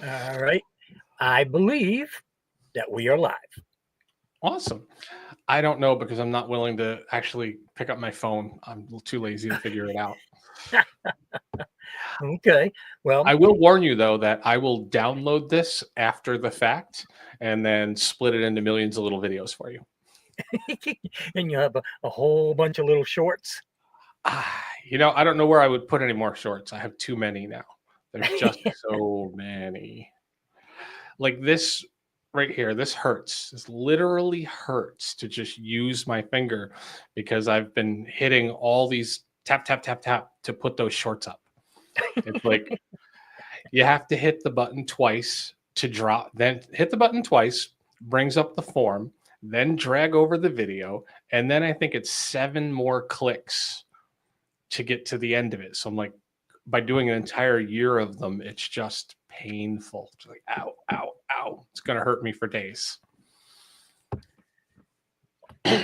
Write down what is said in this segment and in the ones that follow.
All right. I believe that we are live. Awesome. I don't know because I'm not willing to actually pick up my phone. I'm too lazy to figure it out. Okay. Well, I will warn you, though, that I will download this after the fact and then split it into millions of little videos for you. and you have a whole bunch of little shorts. I don't know where I would put any more shorts. I have too many now. There's just so many. Like this right here, this hurts. This literally hurts to just use my finger because I've been hitting all these tap, tap, tap, tap to put those shorts up. It's like you have to hit the button twice to drop, then hit the button twice, brings up the form, then drag over the video, and then I think it's 7 more clicks to get to the end of it. So I'm like, by doing an entire year of them, it's just painful. It's like, ow, ow, ow. It's going to hurt me for days.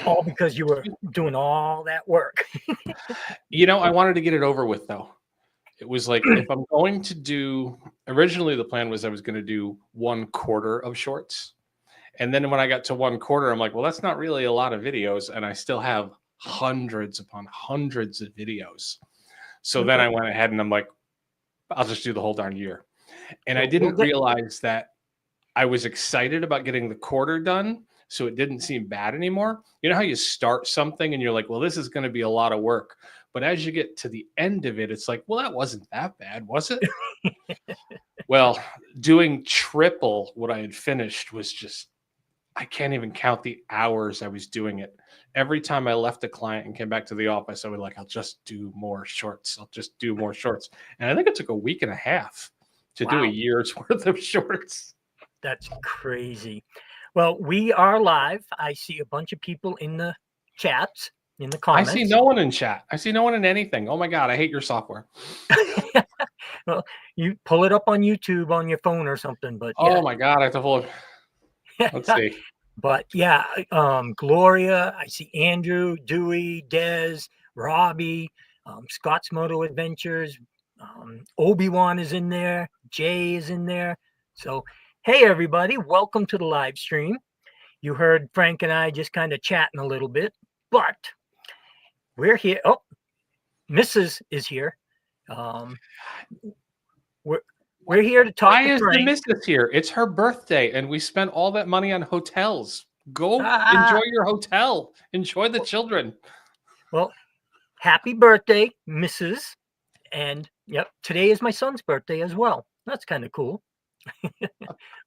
All because you were doing all that work. I wanted to get it over with, though. It was like, if I'm going to do, originally the plan was I was going to do 1/4 of shorts. And then when I got to 1/4, I'm like, well, that's not really a lot of videos. And I still have hundreds upon hundreds of videos. So then I went ahead and I'm like, I'll just do the whole darn year. And I didn't realize that I was excited about getting the quarter done. So it didn't seem bad anymore. You know how you start something and you're like, well, this is going to be a lot of work. But as you get to the end of it, it's like, well, that wasn't that bad, was it? Well, doing triple what I had finished was just, I can't even count the hours I was doing it. Every time I left a client and came back to the office, I would like, I'll just do more shorts. I'll just do more shorts. And I think it took a week and a half to do a year's worth of shorts. That's crazy. Well, we are live. I see a bunch of people in the chats, in the comments. I see no one in chat. I see no one in anything. Oh my God, I hate your software. Well, you pull it up on YouTube on your phone or something, but oh my God, I have to pull it. Let's see. But yeah, Gloria, I see Andrew, Dewey, Des, Robbie, Scott's Moto Adventures, Obi-Wan is in there, Jay is in there. So, hey everybody, welcome to the live stream. You heard Frank and I just kind of chatting a little bit, but we're here. Oh, Mrs. is here. We're here to talk. Why is the missus here? It's her birthday, and we spent all that money on hotels. Go enjoy your hotel. Enjoy the children. Well, happy birthday, Mrs. And yep, today is my son's birthday as well. That's kind of cool.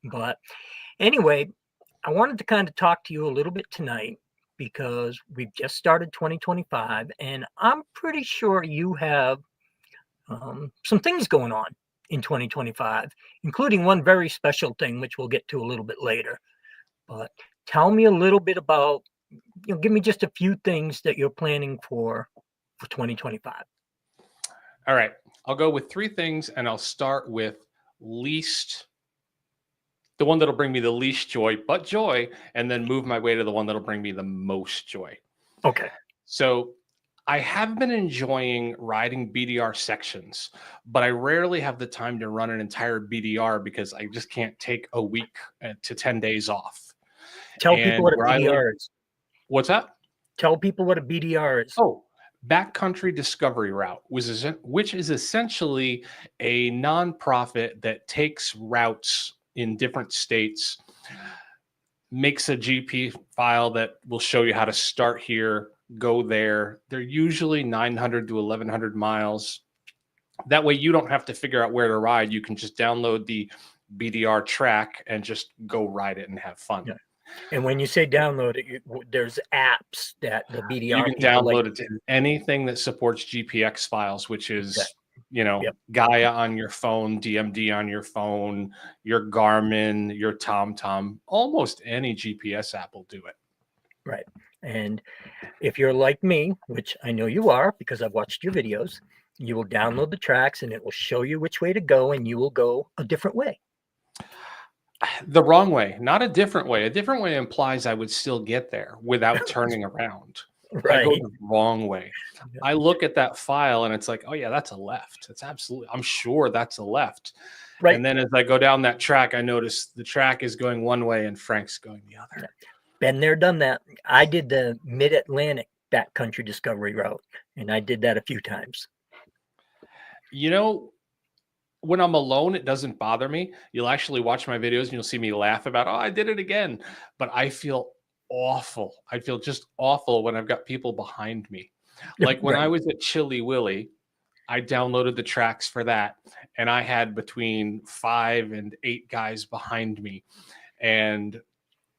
But anyway, I wanted to kind of talk to you a little bit tonight because we've just started 2025, and I'm pretty sure you have some things going on in 2025, including one very special thing, which we'll get to a little bit later. But tell me a little bit about, give me just a few things that you're planning for 2025. All right. I'll go with 3 things, and I'll start with the one that'll bring me the least joy, but joy, and then move my way to the one that'll bring me the most joy. Okay. So I have been enjoying riding BDR sections, but I rarely have the time to run an entire BDR because I just can't take a week to 10 days off. Tell people what a BDR is. What's that? Tell people what a BDR is. Oh, Backcountry Discovery Route, which is essentially a nonprofit that takes routes in different states, makes a GP file that will show you how to start here, go there. They're usually 900 to 1,100 miles. That way you don't have to figure out where to ride. You can just download the BDR track and just go ride it and have fun. Yeah. And when you say download it, there's apps that the BDR you can download it to anything that supports GPX files, which is Gaia on your phone, DMD on your phone, your Garmin, your TomTom. Almost any GPS app will do it. Right. And if you're like me, which I know you are because I've watched your videos, you will download the tracks and it will show you which way to go, and you will go a different way. The wrong way, not a different way. A different way implies I would still get there without turning around. Right. I go the wrong way. Yeah. I look at that file and it's like, oh yeah, that's a left. That's absolutely, I'm sure that's a left. Right. And then as I go down that track, I notice the track is going one way and Frank's going the other. Been there, done that. I did the Mid-Atlantic backcountry discovery route, and I did that a few times. You know, when I'm alone, it doesn't bother me. You'll actually watch my videos and you'll see me laugh about, oh, I did it again. But I feel awful. I feel just awful when I've got people behind me. Like when I Right. was at Chili Willy, I downloaded the tracks for that, and I had between 5 and 8 guys behind me. And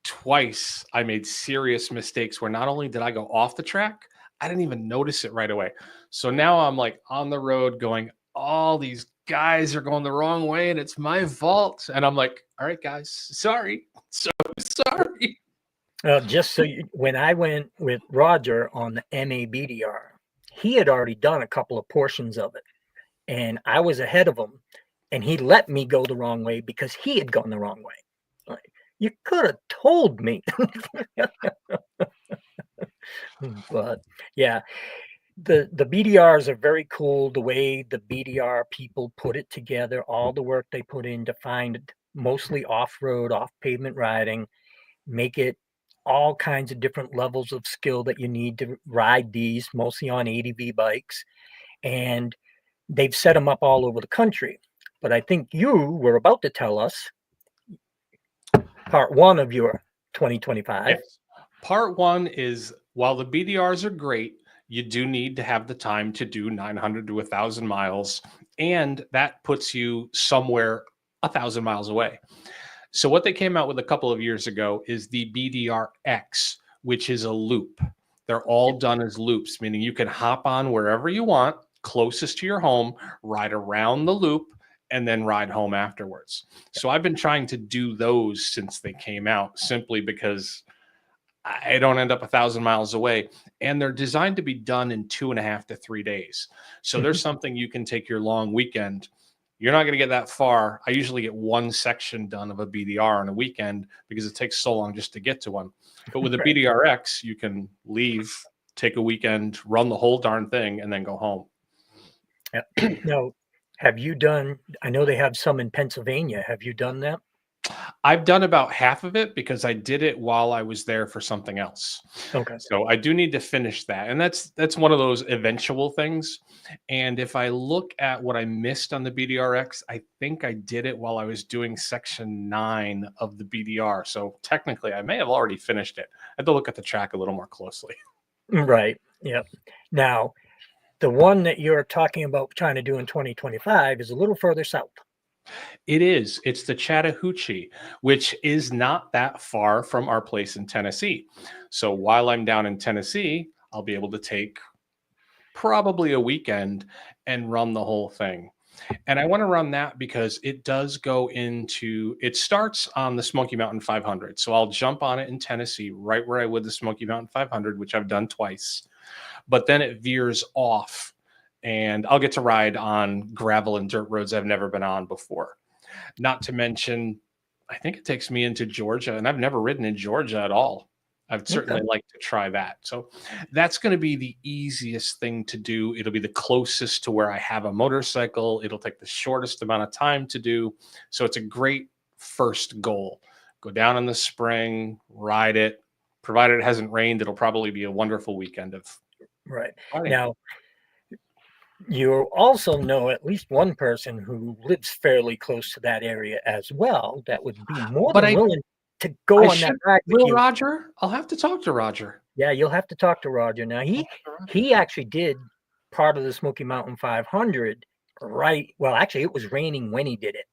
twice I made serious mistakes where not only did I go off the track, I didn't even notice it right away. So now I'm like on the road going, all these guys are going the wrong way and it's my fault. And I'm like, all right, guys, sorry. So sorry. Just so when I went with Roger on the MABDR, he had already done a couple of portions of it, and I was ahead of him, and he let me go the wrong way because he had gone the wrong way. Like, you could have told me. But yeah, the BDRs are very cool. The way the BDR people put it together, all the work they put in to find mostly off-road, off-pavement riding, make it all kinds of different levels of skill that you need to ride these, mostly on ADV bikes. And they've set them up all over the country. But I think you were about to tell us part one of your 2025. Yes. Part one is, while the BDRs are great, you do need to have the time to do 900 to 1,000 miles, and that puts you somewhere 1,000 miles away. So what they came out with a couple of years ago is the BDRX, which is a loop. They're all done as loops, meaning you can hop on wherever you want, closest to your home, ride around the loop, and then ride home afterwards. So I've been trying to do those since they came out, simply because I don't end up 1,000 miles away. And they're designed to be done in 2.5 to 3 days. So there's something you can take your long weekend. You're not going to get that far. I usually get one section done of a BDR on a weekend because it takes so long just to get to one. But with a Right. BDRX, you can leave, take a weekend, run the whole darn thing, and then go home. Yep. Now, have you done, I know they have some in Pennsylvania. Have you done that? I've done about half of it because I did it while I was there for something else. Okay. So I do need to finish that. And that's one of those eventual things. And if I look at what I missed on the BDRX, I think I did it while I was doing section 9 of the BDR. So technically I may have already finished it. I have to look at the track a little more closely. Right. Yep. Now, the one that you're talking about trying to do in 2025 is a little further south. It is. It's the Chattahoochee, which is not that far from our place in Tennessee. So while I'm down in Tennessee, I'll be able to take probably a weekend and run the whole thing. And I want to run that because it does go into, it starts on the Smoky Mountain 500. So I'll jump on it in Tennessee, right where I would the Smoky Mountain 500, which I've done twice. But then it veers off and I'll get to ride on gravel and dirt roads I've never been on before. Not to mention, I think it takes me into Georgia, and I've never ridden in Georgia at all. I'd certainly like to try that. So that's going to be the easiest thing to do. It'll be the closest to where I have a motorcycle. It'll take the shortest amount of time to do. So it's a great first goal. Go down in the spring, ride it. Provided it hasn't rained, it'll probably be a wonderful weekend of Right. riding. Now, you also know at least one person who lives fairly close to that area as well that would be more than willing to go on that ride with you. Roger? I'll have to talk to Roger. Yeah, you'll have to talk to Roger. Now, he actually did part of the Smoky Mountain 500 right. Well, actually, it was raining when he did it.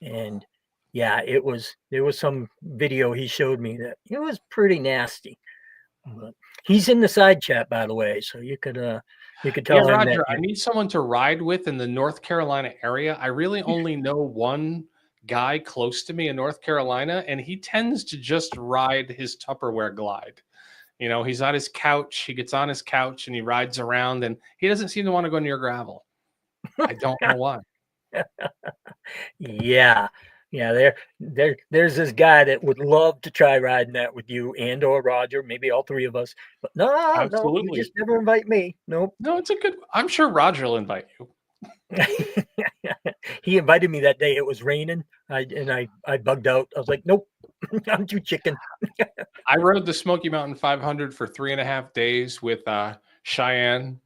And yeah, there was some video he showed me that it was pretty nasty. But he's in the side chat, by the way, so you could tell him Roger, that. I need someone to ride with in the North Carolina area. I really only know one guy close to me in North Carolina, and he tends to just ride his Tupperware glide. You know, he's on his couch, he gets on his couch and he rides around, and he doesn't seem to want to go near gravel. I don't know why. Yeah. Yeah, there's this guy that would love to try riding that with you and or Roger, maybe all three of us. But no, you Absolutely. just never invite me. Nope. No, it's a good. I'm sure Roger will invite you. He invited me that day. It was raining. I bugged out. I was like, nope, I'm too chicken. I rode the Smoky Mountain 500 for 3.5 days with Cheyenne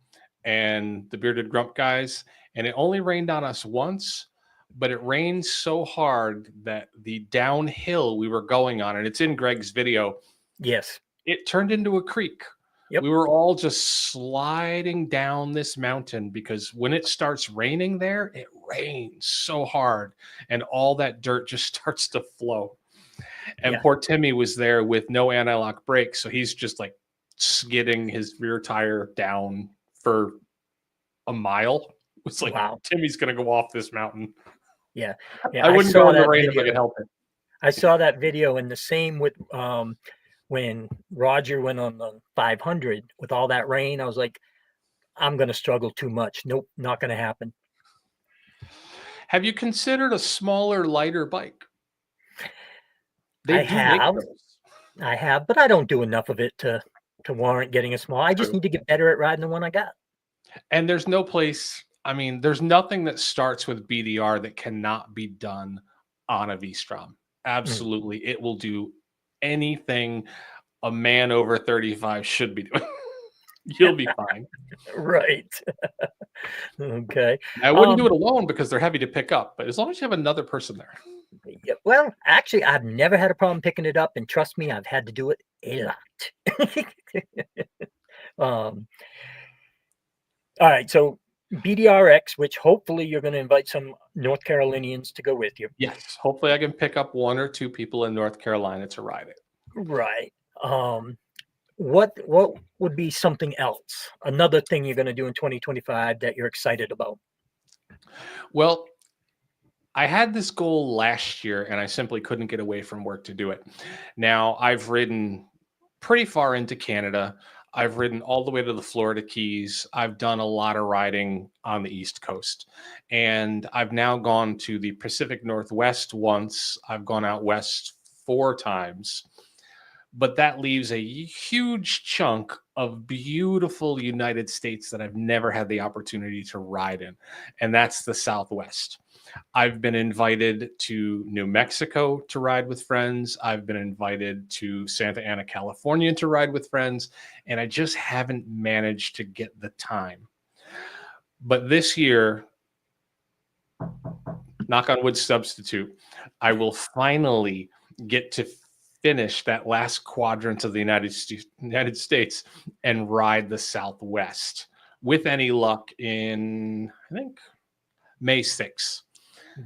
and the Bearded Grump guys, and it only rained on us once, but it rained so hard that the downhill we were going on, and it's in Greg's video, Yes. it turned into a creek. Yep. We were all just sliding down this mountain because when it starts raining there, it rains so hard and all that dirt just starts to flow. And Yeah. poor Timmy was there with no anti-lock brakes, so he's just like skidding his rear tire down for a mile. It's like, Wow. Timmy's gonna go off this mountain. Yeah. I wouldn't go saw in the that rain if I video. could help it. I saw that video, and the same with when Roger went on the 500 with all that rain. I was like, I'm going to struggle too much. Nope, not going to happen. Have you considered a smaller, lighter bike? I They do make have, those. but I don't do enough of it to warrant getting a small. I just True. need to get better at riding the one I got. And there's no place, I mean, there's nothing that starts with BDR that cannot be done on a V-Strom. Absolutely. It will do anything a man over 35 should be doing. You'll be fine. Right. Okay. I wouldn't do it alone because they're heavy to pick up, but as long as you have another person there. Yeah, well, actually, I've never had a problem picking it up, and trust me, I've had to do it a lot. All right, so BDRX, which hopefully you're going to invite some North Carolinians to go with you. Yes. Hopefully I can pick up 1 or 2 people in North Carolina to ride it. Right. What would be something else? Another thing you're going to do in 2025 that you're excited about? Well, I had this goal last year and I simply couldn't get away from work to do it. Now, I've ridden pretty far into Canada. I've ridden all the way to the Florida Keys. I've done a lot of riding on the East Coast. And I've now gone to the Pacific Northwest once. I've gone out west 4 times. But that leaves a huge chunk of beautiful United States that I've never had the opportunity to ride in. And that's the Southwest. I've been invited to New Mexico to ride with friends. I've been invited to Santa Ana, California to ride with friends, and I just haven't managed to get the time. But this year, knock on wood substitute, I will finally get to finish that last quadrant of the United States and ride the Southwest with any luck in, I think, May 6th.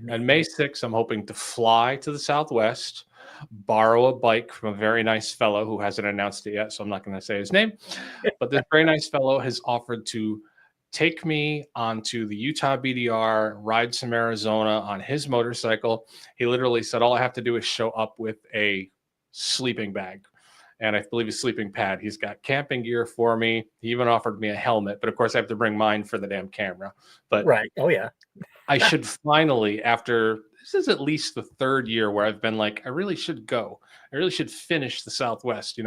On May 6th, I'm hoping to fly to the Southwest, borrow a bike from a very nice fellow who hasn't announced it yet, so I'm not going to say his name. But this very nice fellow has offered to take me onto the Utah BDR, ride some Arizona on his motorcycle. He literally said, all I have to do is show up with a sleeping bag. And I believe a sleeping pad. He's got camping gear for me. He even offered me a helmet, but of course I have to bring mine for the damn camera. But right. Oh, yeah. I should finally, after this is at least the 3rd year where I've been like, I really should go. I really should finish the Southwest,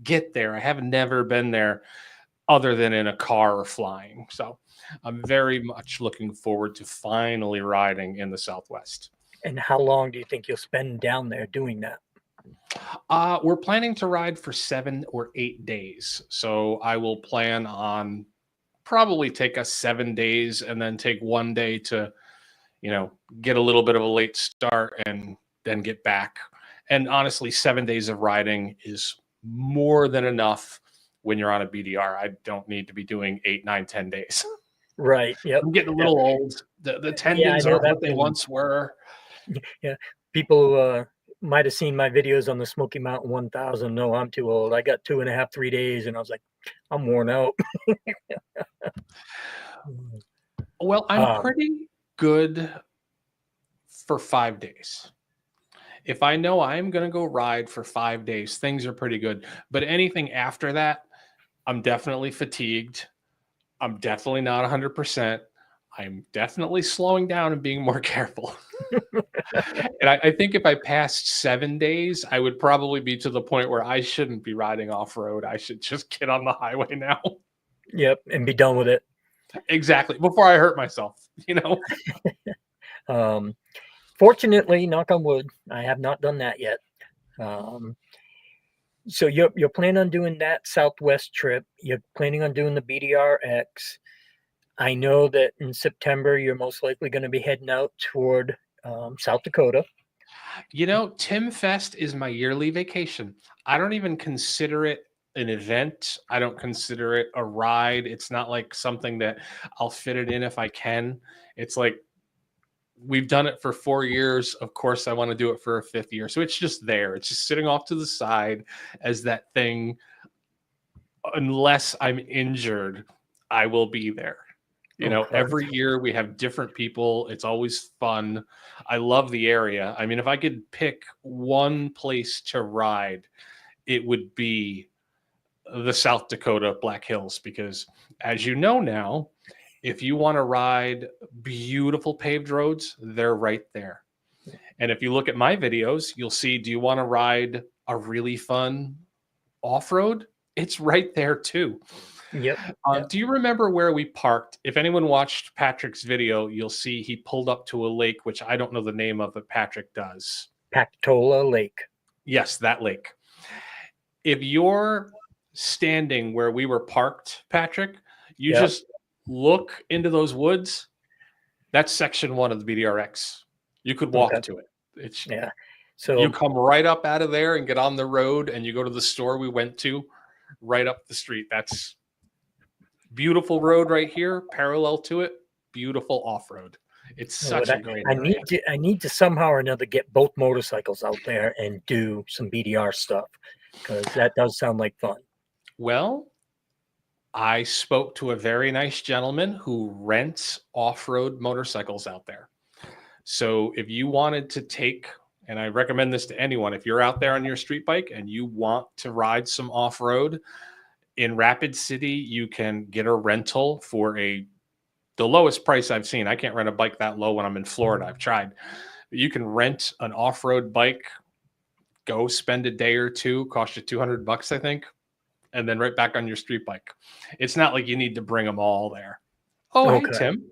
get there. I have never been there other than in a car or flying. So I'm very much looking forward to finally riding in the Southwest. And how long do you think you'll spend down there doing that? We're planning to ride for 7 or 8 days. So I will plan on probably take us 7 days and then take 1 day to, get a little bit of a late start and then get back. And honestly, 7 days of riding is more than enough when you're on a BDR. I don't need to be doing 8, 9, 10 days. Right. Yep. I'm getting a little old. The tendons aren't what they once were. Yeah. People might have seen my videos on the Smoky Mountain 1000. No, I'm too old. I got 2.5, 3 days, and I was like, I'm worn out. Well, I'm pretty good for 5 days. If I know I'm going to go ride for 5 days, things are pretty good. But anything after that, I'm definitely fatigued. I'm definitely not 100%. I'm definitely slowing down and being more careful. And I think if I passed 7 days, I would probably be to the point where I shouldn't be riding off-road. I should just get on the highway now. Yep, and be done with it. Exactly. Before I hurt myself, Fortunately, knock on wood, I have not done that yet. So you're planning on doing that Southwest trip. You're planning on doing the BDRX. I know that in September you're most likely going to be heading out toward South Dakota. Tim Fest is my yearly vacation. I don't even consider it an event. I don't consider it a ride. It's not like something that I'll fit it in if I can. It's like we've done it for 4 years. Of course, I want to do it for a fifth year. So it's just there. It's just sitting off to the side as that thing. Unless I'm injured, I will be there. Okay. Every year we have different people. It's always fun. I love the area. I mean, if I could pick one place to ride, it would be the South Dakota Black Hills, because as you know now, if you want to ride beautiful paved roads, they're right there. And if you look at my videos, you'll see, do you want to ride a really fun off-road? It's right there too. Yep. Do you remember where we parked? If anyone watched Patrick's video, you'll see he pulled up to a lake, which I don't know the name of, but Patrick does. Pactola Lake. Yes, that lake. If you're standing where we were parked, Patrick, you just look into those woods. That's section 1 of the BDRX. You could walk to it. So you come right up out of there and get on the road, and you go to the store we went to right up the street. That's beautiful road right here, parallel to it. Beautiful off-road. It's such a great area. I need to somehow or another get both motorcycles out there and do some BDR stuff, because that does sound like fun. Well, I spoke to a very nice gentleman who rents off-road motorcycles out there. So if you wanted to take, and I recommend this to anyone, if you're out there on your street bike and you want to ride some off-road, in Rapid City, you can get a rental for the lowest price I've seen. I can't rent a bike that low when I'm in Florida. I've tried. You can rent an off-road bike, go spend a day or two, cost you $200, I think, and then right back on your street bike. It's not like you need to bring them all there. Oh, okay. Hey, Tim.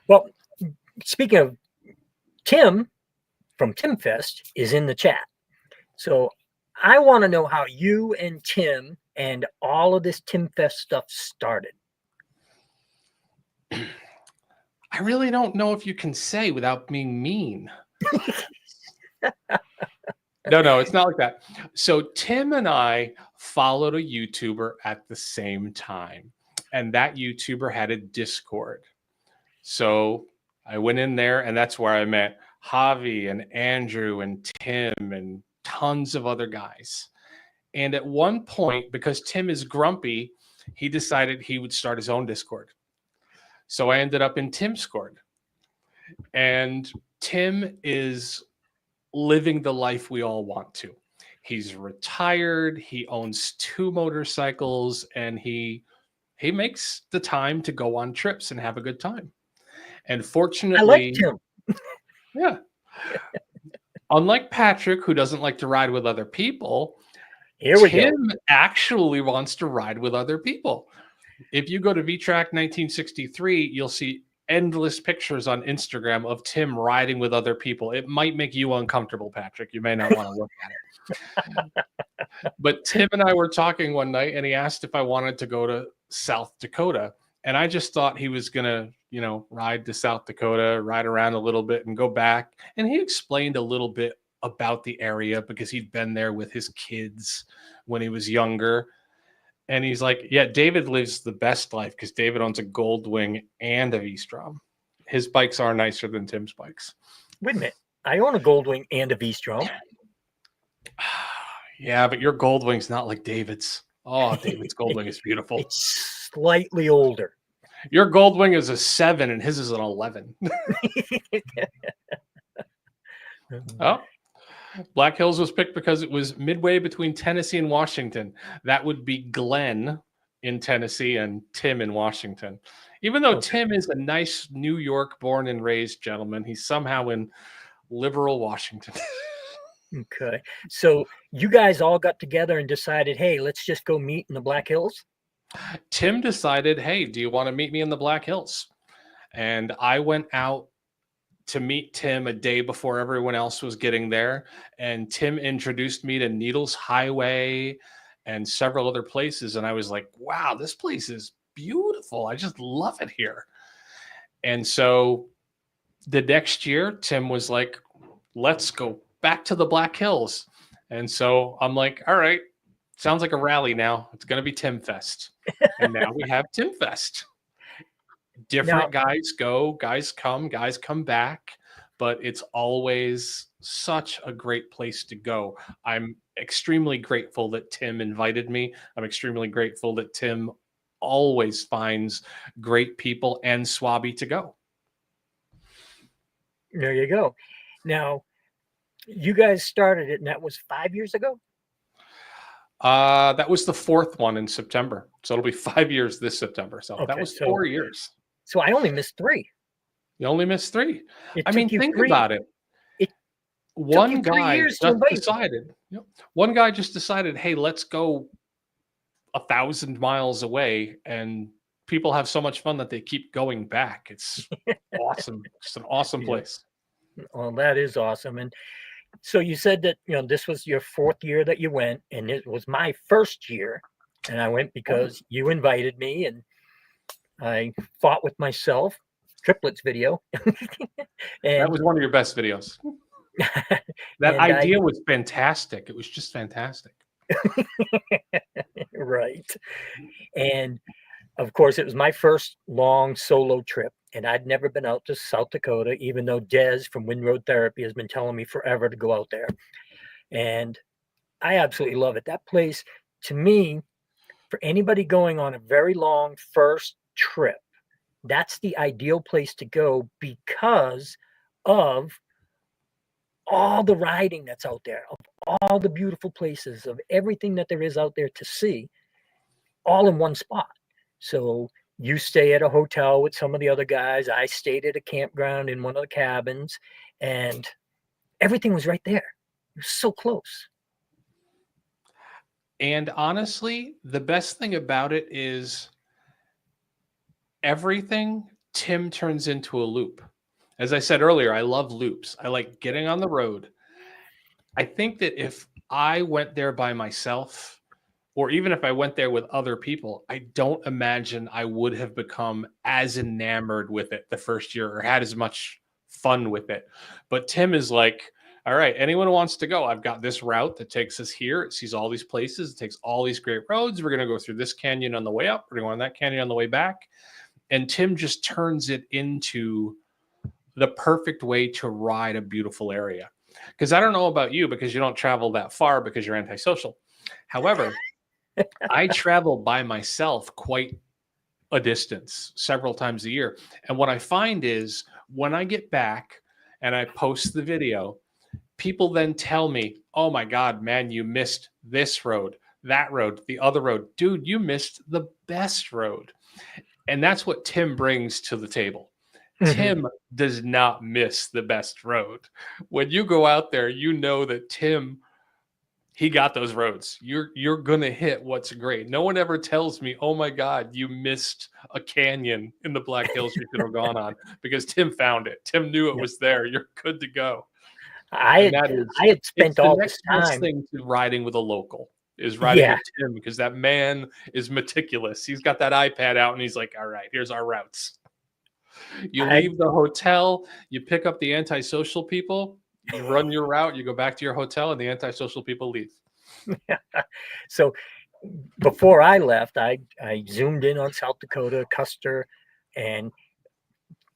Well, speaking of Tim from Tim Fest is in the chat. So I want to know how you and Tim and all of this Tim Fest stuff started. I really don't know if you can say without being mean. No, it's not like that. So Tim and I followed a YouTuber at the same time, and that YouTuber had a Discord. So I went in there, and that's where I met Javi and Andrew and Tim and tons of other guys. And at one point, because Tim is grumpy, he decided he would start his own Discord. So I ended up in Tim's Discord. And Tim is living the life we all want to. He's retired. He owns 2 motorcycles, and he makes the time to go on trips and have a good time. And fortunately, I like Tim. Yeah. Unlike Patrick, who doesn't like to ride with other people, Tim actually wants to ride with other people. If you go to VTrack 1963, you'll see endless pictures on Instagram of Tim riding with other people. It might make you uncomfortable, Patrick. You may not want to look at it. But Tim and I were talking one night, and he asked if I wanted to go to South Dakota. And I just thought he was going to, ride to South Dakota, ride around a little bit and go back. And he explained a little bit about the area because he'd been there with his kids when he was younger. And he's like, yeah, David lives the best life because David owns a Goldwing and a V-Strom. His bikes are nicer than Tim's bikes. Wait a minute. I own a Goldwing and a V-Strom. Yeah, but your Goldwing's not like David's. Oh, David's Goldwing is beautiful. It's slightly older. Your Goldwing is a 7 and his is an 11. Oh, Black Hills was picked because it was midway between Tennessee and Washington. That would be Glenn in Tennessee and Tim in Washington. Even though Tim is a nice New York born and raised gentleman, he's somehow in liberal Washington. Okay. So you guys all got together and decided, hey, let's just go meet in the Black Hills? Tim decided, hey, do you want to meet me in the Black Hills? And I went out to meet Tim a day before everyone else was getting there. And Tim introduced me to Needles Highway and several other places. And I was like, wow, this place is beautiful. I just love it here. And so the next year, Tim was like, let's go back to the Black Hills. And so I'm like, all right, sounds like a rally now. It's going to be Tim Fest. And now we have Tim Fest. Now, Different guys go, guys come back, but it's always such a great place to go. I'm extremely grateful that Tim invited me. I'm extremely grateful that Tim always finds great people and Swabby to go. there you go. Now, you guys started it, and that was 5 years ago? That was the fourth one in September. So it'll be 5 years this September. So that Okay, was 4 years. so I only missed 3. You only missed 3. It I took mean, you think 3 about it. it took One you 3 guy years to just invite me. decided, one guy just decided, hey, let's go 1,000 miles away, and people have so much fun that they keep going back. It's awesome. Just an awesome Yeah. place. Well, that is awesome. And so you said that, this was your 4th year that you went, and it was my first year, and I went because you invited me, and I fought with myself, triplets video. That And was one of your best videos. That and idea was fantastic. It was just fantastic. right. And of course, it was my first long solo trip, and I'd never been out to South Dakota, even though Des from Wind Road Therapy has been telling me forever to go out there. And I absolutely love it. That place, to me, for anybody going on a very long first trip, that's the ideal place to go because of all the riding that's out there, of all the beautiful places, of everything that there is out there to see, all in one spot. So you stay at a hotel with some of the other guys. I stayed at a campground in one of the cabins, and everything was right there. It was so close. And honestly, the best thing about it is everything Tim turns into a loop. As I said earlier, I love loops. I like getting on the road. I think that if I went there by myself, or even if I went there with other people, I don't imagine I would have become as enamored with it the first year or had as much fun with it. But Tim is like, all right, anyone who wants to go, I've got this route that takes us here. It sees all these places, it takes all these great roads. We're going to go through this canyon on the way up. We're going to go on that canyon on the way back. And Tim just turns it into the perfect way to ride a beautiful area. Because I don't know about you, because you don't travel that far because you're antisocial. However, I travel by myself quite a distance several times a year. And what I find is when I get back and I post the video, people then tell me, oh my God, man, you missed this road, that road, the other road. Dude, you missed the best road. And that's what Tim brings to the table. Tim does not miss the best road. When you go out there, you know that Tim, he got those roads. You're gonna hit what's great. No one ever tells me, "Oh my God, you missed a canyon in the Black Hills you should have gone on," because Tim found it. Tim knew it was there. You're good to go. And that is, I had it's spent the all next this best time. thing to riding with a local is riding Yeah, with Tim, because that man is meticulous. He's got that iPad out and he's like, "All right, here's our routes." You I leave the hotel, you pick up the antisocial people, you run your route, you go back to your hotel, and the antisocial people leave. so before I left, I zoomed in on South Dakota, Custer, and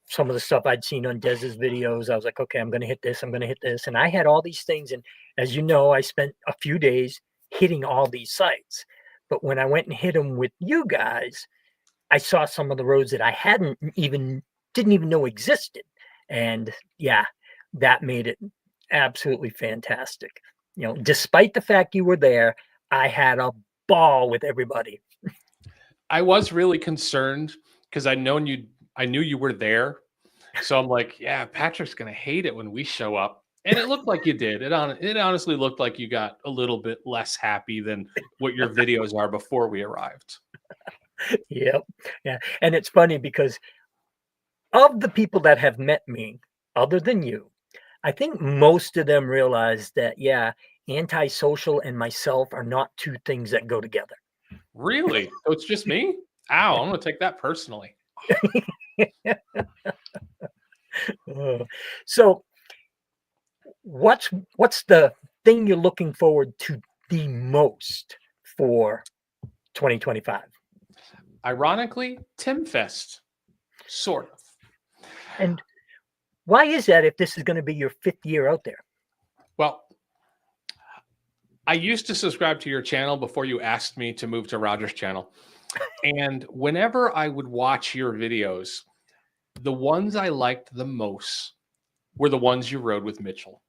some of the stuff I'd seen on Dez's videos. I was like, okay, I'm going to hit this. I'm going to hit this. And I had all these things. And as you know, I spent a few days hitting all these sites. But when I went and hit them with you guys, I saw some of the roads that I didn't even know existed. And yeah, that made it absolutely fantastic. Despite the fact you were there, I had a ball with everybody. I was really concerned because I knew you were there. So I'm like, yeah, Patrick's gonna hate it when we show up. And it looked like you did. It honestly looked like you got a little bit less happy than what your videos are before we arrived. Yep. Yeah. And it's funny because of the people that have met me, other than you, I think most of them realize that, yeah, antisocial and myself are not two things that go together. Really? So it's just me? Ow, I'm gonna take that personally. Uh, so what's the thing you're looking forward to the most for 2025? Ironically, Tim Fest, sort of. And why is that if this is going to be your fifth year out there? Well, I used to subscribe to your channel before you asked me to move to Roger's channel. And whenever I would watch your videos, the ones I liked the most were the ones you rode with Mitchell.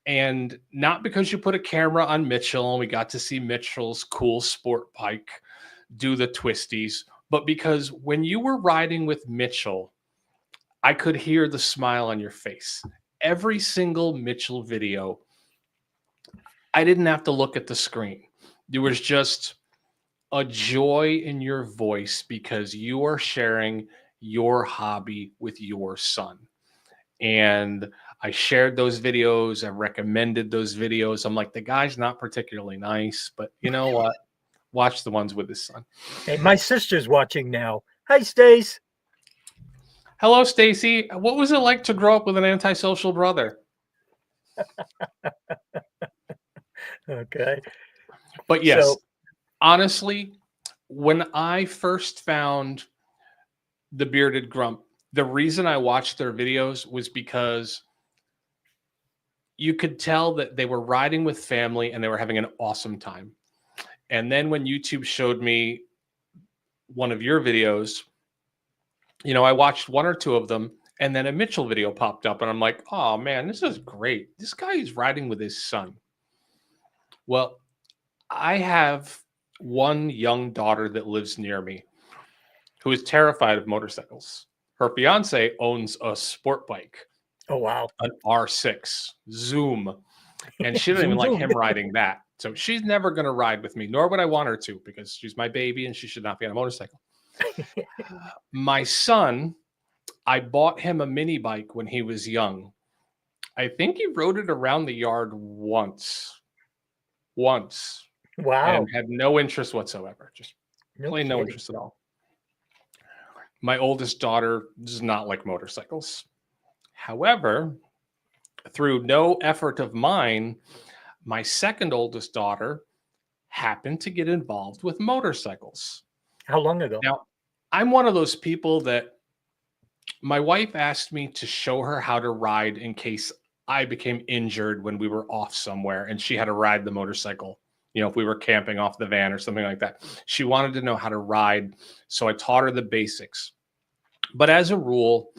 And not because you put a camera on Mitchell and we got to see Mitchell's cool sport bike do the twisties, but because when you were riding with Mitchell, I could hear the smile on your face. Every single Mitchell video, I didn't have to look at the screen. There was just a joy in your voice because you are sharing your hobby with your son. And I shared those videos. I recommended those videos. I'm like, the guy's not particularly nice, but you know what? Watch the ones with his son. Hey, my sister's watching now. Hi, Stace. Hello, Stacy. What was it like to grow up with an antisocial brother? Okay. But yes, So, honestly, when I first found the Bearded Grump, the reason I watched their videos was because you could tell that they were riding with family and they were having an awesome time. And then when YouTube showed me one of your videos, you know, I watched one or two of them and then a Mitchell video popped up and I'm like, oh man, this is great. This guy is riding with his son. Well, I have one young daughter that lives near me who is terrified of motorcycles. Her fiance owns a sport bike, oh wow. an R6 Zoom, and she doesn't even Zoom like zoom. him riding that. So she's never going to ride with me, nor would I want her to, because she's my baby and she should not be on a motorcycle. My son, I bought him a mini bike when he was young. I think he rode it around the yard once, and Wow. had no interest whatsoever. Just No plain no kidding. interest at all. My oldest daughter does not like motorcycles. However, through no effort of mine, my second oldest daughter happened to get involved with motorcycles. How long ago? Now, I'm one of those people that my wife asked me to show her how to ride in case I became injured when we were off somewhere and she had to ride the motorcycle. You know, if we were camping off the van or something like that, she wanted to know how to ride. So I taught her the basics. But as a rule,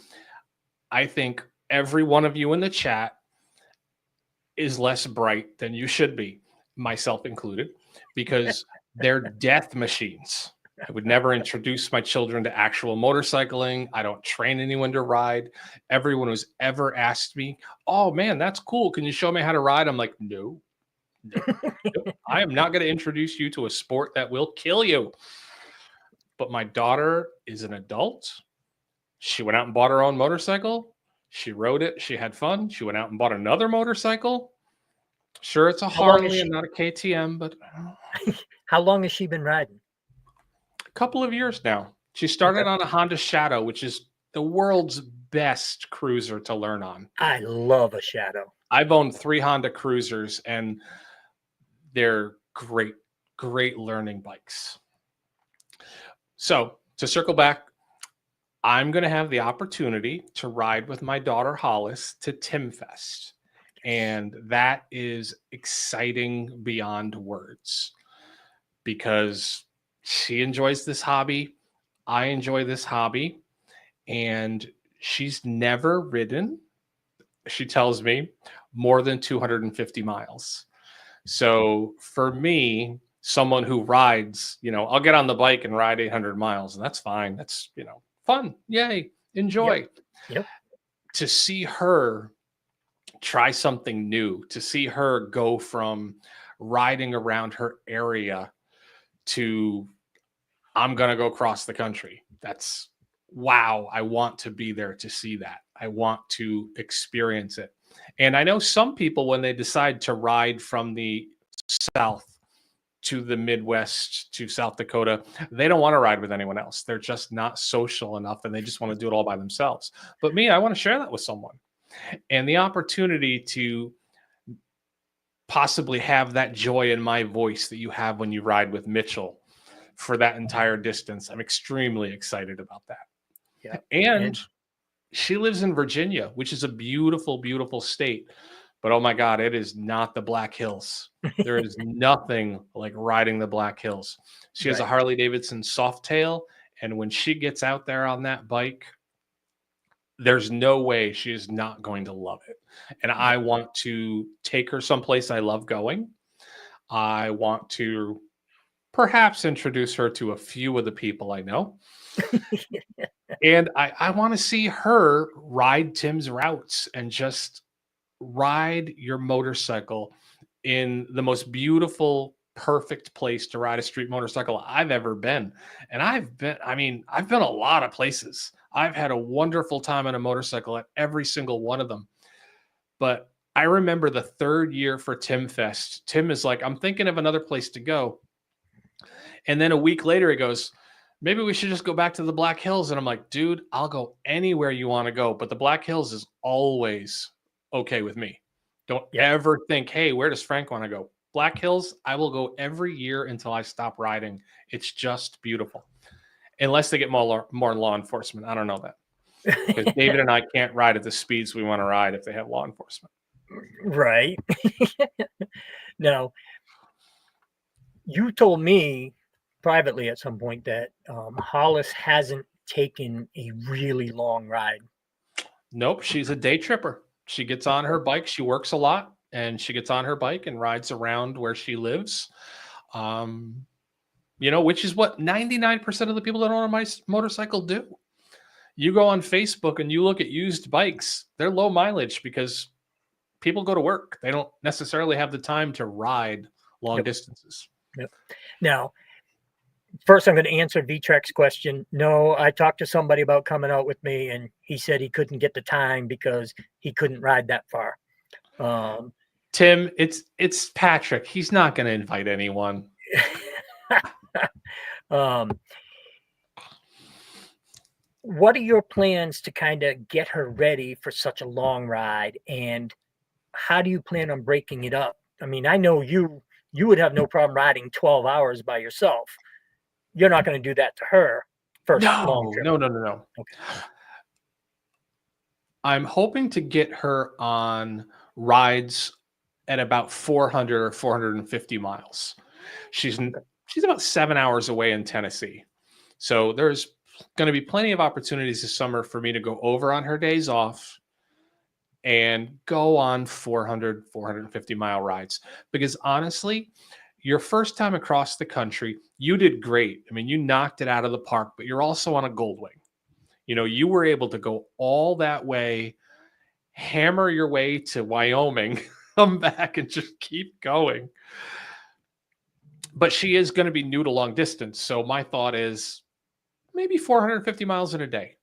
I think every one of you in the chat is less bright than you should be, myself included, because they're death machines. I would never introduce my children to actual motorcycling. I don't train anyone to ride. Everyone who's ever asked me, oh man, that's cool. Can you show me how to ride? I'm like, no, no, no. I am not going to introduce you to a sport that will kill you. But my daughter is an adult. She went out and bought her own motorcycle. She rode it. She had fun. She went out and bought another motorcycle. Sure, it's a How long has Harley and she not a KTM, but how long has she been riding? a couple of years now. She Okay. started on a Honda Shadow, which is the world's best cruiser to learn on. I love a shadow. I've owned 3 Honda Cruisers, and they're great, great learning bikes. So to circle back, I'm going to have the opportunity to ride with my daughter Hollis to Timfest. And that is exciting beyond words because she enjoys this hobby. I enjoy this hobby. And she's never ridden, she tells me, more than 250 miles. So for me, someone who rides, you know, I'll get on the bike and ride 800 miles, and that's fine. That's, you know, fun. Yay. Yep. Enjoy. Yep. To see her try something new, to see her go from riding around her area to I'm going to go cross the country. That's wow. I want to be there to see that. I want to experience it. And I know some people, when they decide to ride from the South to the Midwest to South Dakota, they don't want to ride with anyone else. They're just not social enough and they just want to do it all by themselves. But me, I want to share that with someone. And the opportunity to possibly have that joy in my voice that you have when you ride with Mitchell for that entire distance, I'm extremely excited about that. Yeah. And she lives in Virginia, which is a beautiful, beautiful state. But oh my God, it is not the Black Hills. There is nothing like riding the Black Hills. She has a Right. Harley Davidson Softail. And when she gets out there on that bike, there's no way she is not going to love it. And I want to take her someplace I love going. I want to perhaps introduce her to a few of the people I know. And I want to see her ride Tim's routes and just ride your motorcycle in the most beautiful, perfect place to ride a street motorcycle I've ever been. And I've been a lot of places. I've had a wonderful time on a motorcycle at every single one of them. But I remember the third year for Tim Fest. Tim is like, I'm thinking of another place to go. And then a week later, he goes, maybe we should just go back to the Black Hills. And I'm like, dude, I'll go anywhere you want to go. But the Black Hills is always okay with me. Don't ever think, hey, where does Frank want to go? Black Hills, I will go every year until I stop riding. It's just beautiful. Unless they get more law enforcement. I don't know that. Because David and I can't ride at the speeds we want to ride if they have law enforcement. Right. Now, you told me privately at some point that Hollis hasn't taken a really long ride. Nope, she's a day tripper. She gets on her bike. She works a lot, and she gets on her bike and rides around where she lives. Which is what 99% of the people that own a motorcycle do. You go on Facebook and you look at used bikes, they're low mileage because people go to work. They don't necessarily have the time to ride long distances. Yep. Now, first I'm going to answer V-Trek's question. No, I talked to somebody about coming out with me, and he said he couldn't get the time because he couldn't ride that far. Tim, it's Patrick. He's not going to invite anyone. What are your plans to kind of get her ready for such a long ride, and how do you plan on breaking it up? I mean, I know you would have no problem riding 12 hours by yourself. You're not going to do that to her first long trip. No. Okay. I'm hoping to get her on rides at about 400 or 450 miles. She's about 7 hours away in Tennessee. So there's going to be plenty of opportunities this summer for me to go over on her days off and go on 400, 450 mile rides. Because honestly, your first time across the country, you did great. I mean, you knocked it out of the park, but you're also on a Goldwing. You were able to go all that way, hammer your way to Wyoming, come back and just keep going. But she is going to be new to long distance. So my thought is maybe 450 miles in a day.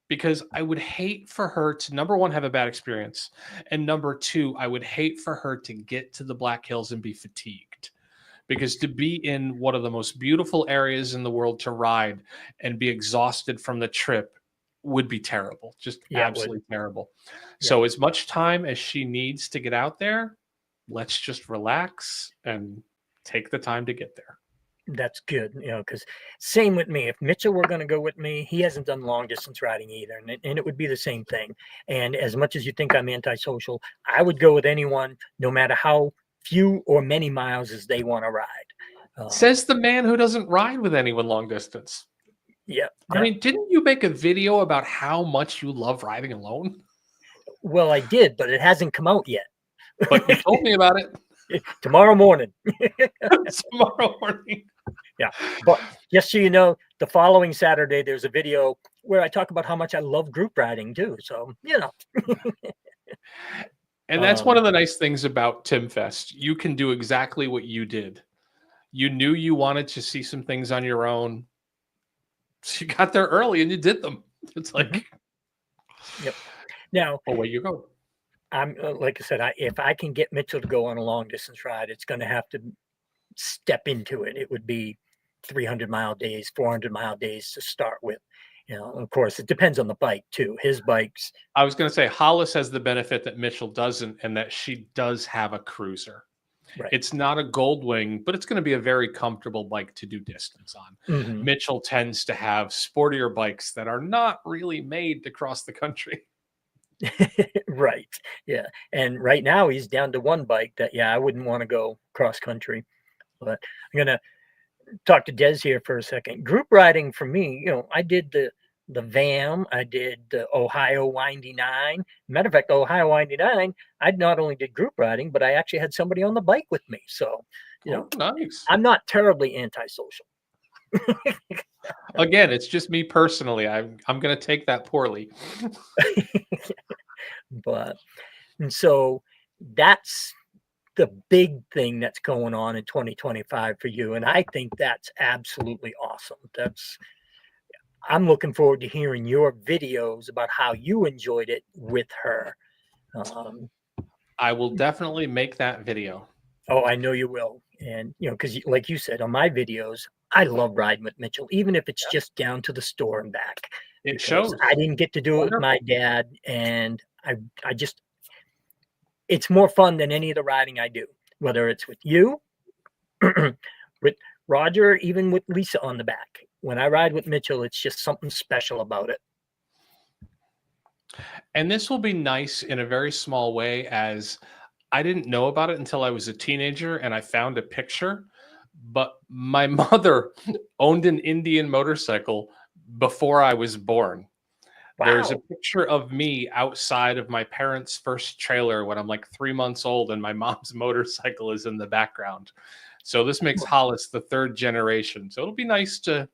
Because I would hate for her to, number one, have a bad experience. And number two, I would hate for her to get to the Black Hills and be fatigued. Because to be in one of the most beautiful areas in the world to ride and be exhausted from the trip would be terrible. Just absolutely terrible. Yeah. So as much time as she needs to get out there, let's just relax and take the time to get there. That's good, because same with me. If Mitchell were going to go with me, he hasn't done long distance riding either, and it would be the same thing. And as much as you think I'm antisocial, I would go with anyone, no matter how few or many miles as they want to ride. Says the man who doesn't ride with anyone long distance. Yeah. I mean, didn't you make a video about how much you love riding alone? Well, I did, but it hasn't come out yet. But you told me about it. Tomorrow morning. Tomorrow morning. Yeah. But just so you know, the following Saturday, there's a video where I talk about how much I love group riding too. So, And that's one of the nice things about Tim Fest. You can do exactly what you did. You knew you wanted to see some things on your own. So you got there early and you did them. It's like, Yep. Now, away you go. I'm like I said, if I can get Mitchell to go on a long distance ride, it's going to have to step into it. It would be 300-mile days, 400-mile days to start with. Of course, it depends on the bike too. His bikes. I was going to say Hollis has the benefit that Mitchell doesn't, and that she does have a cruiser. Right. It's not a Goldwing, but it's going to be a very comfortable bike to do distance on. Mm-hmm. Mitchell tends to have sportier bikes that are not really made to cross the country. Right. Yeah. And right now he's down to one bike that, yeah, I wouldn't want to go cross country. But I'm going to talk to Des here for a second. Group riding for me, I did the VAM, I did the Ohio Windy 9. Matter of fact, the Ohio Windy 9, I not only did group riding, but I actually had somebody on the bike with me. So, Nice. I'm not terribly antisocial. Again, it's just me personally. I'm going to take that poorly. But, and so that's the big thing that's going on in 2025 for you. And I think that's absolutely awesome. I'm looking forward to hearing your videos about how you enjoyed it with her. I will definitely make that video. Oh, I know you will. And, because like you said, on my videos, I love riding with Mitchell, even if it's just down to the store and back. It shows. I didn't get to do Wonderful. it with my dad. And I just, it's more fun than any of the riding I do, whether it's with you, with Roger, even with Lisa on the back. When I ride with Mitchell, it's just something special about it. And this will be nice in a very small way, as I didn't know about it until I was a teenager and I found a picture. But my mother owned an Indian motorcycle before I was born. Wow. There's a picture of me outside of my parents' first trailer when I'm like 3 months old, and my mom's motorcycle is in the background. So this makes Hollis the third generation. So it'll be nice to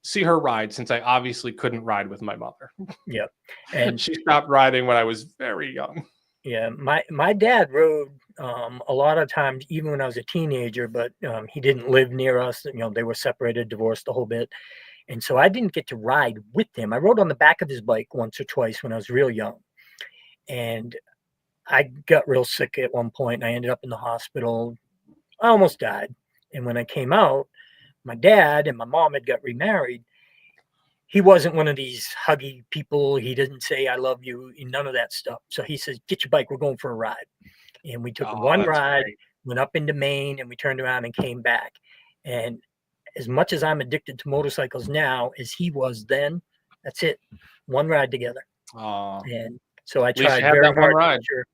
see her ride, since I obviously couldn't ride with my mother. Yep. And she stopped riding when I was very young. Yeah, my dad rode a lot of times, even when I was a teenager, but he didn't live near us. They were separated, divorced, the whole bit. And so I didn't get to ride with him. I rode on the back of his bike once or twice when I was real young. And I got real sick at one point, and I ended up in the hospital. I almost died. And when I came out, my dad and my mom had got remarried. He wasn't one of these huggy people. He didn't say, I love you, none of that stuff. So he says, get your bike, we're going for a ride. And we took one ride, went up into Maine, and we turned around and came back. And as much as I'm addicted to motorcycles now as he was then, that's it. One ride together. And so I tried very hard to make sure.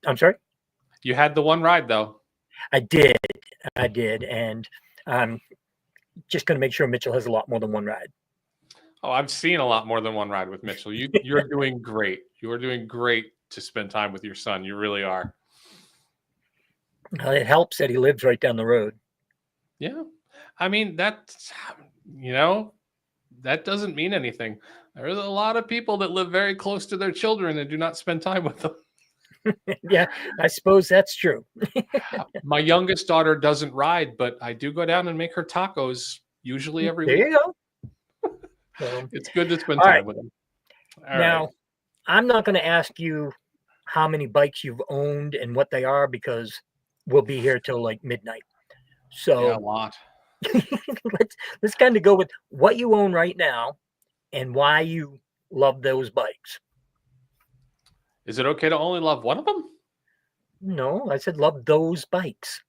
I'm sorry? You had the one ride, though. I did. And I'm just going to make sure Mitchell has a lot more than one ride. Oh, I've seen a lot more than one ride with Mitchell. You're doing great. You are doing great to spend time with your son. You really are. It helps that he lives right down the road. Yeah. I mean, that doesn't mean anything. There's a lot of people that live very close to their children and do not spend time with them. Yeah, I suppose that's true. My youngest daughter doesn't ride, but I do go down and make her tacos usually every week. There you go. It's good to spend time with them. Now, I'm not going to ask you how many bikes you've owned and what they are, because we'll be here till like midnight. So a lot. let's kind of go with what you own right now and why you love those bikes. Is it okay to only love one of them? No, I said love those bikes.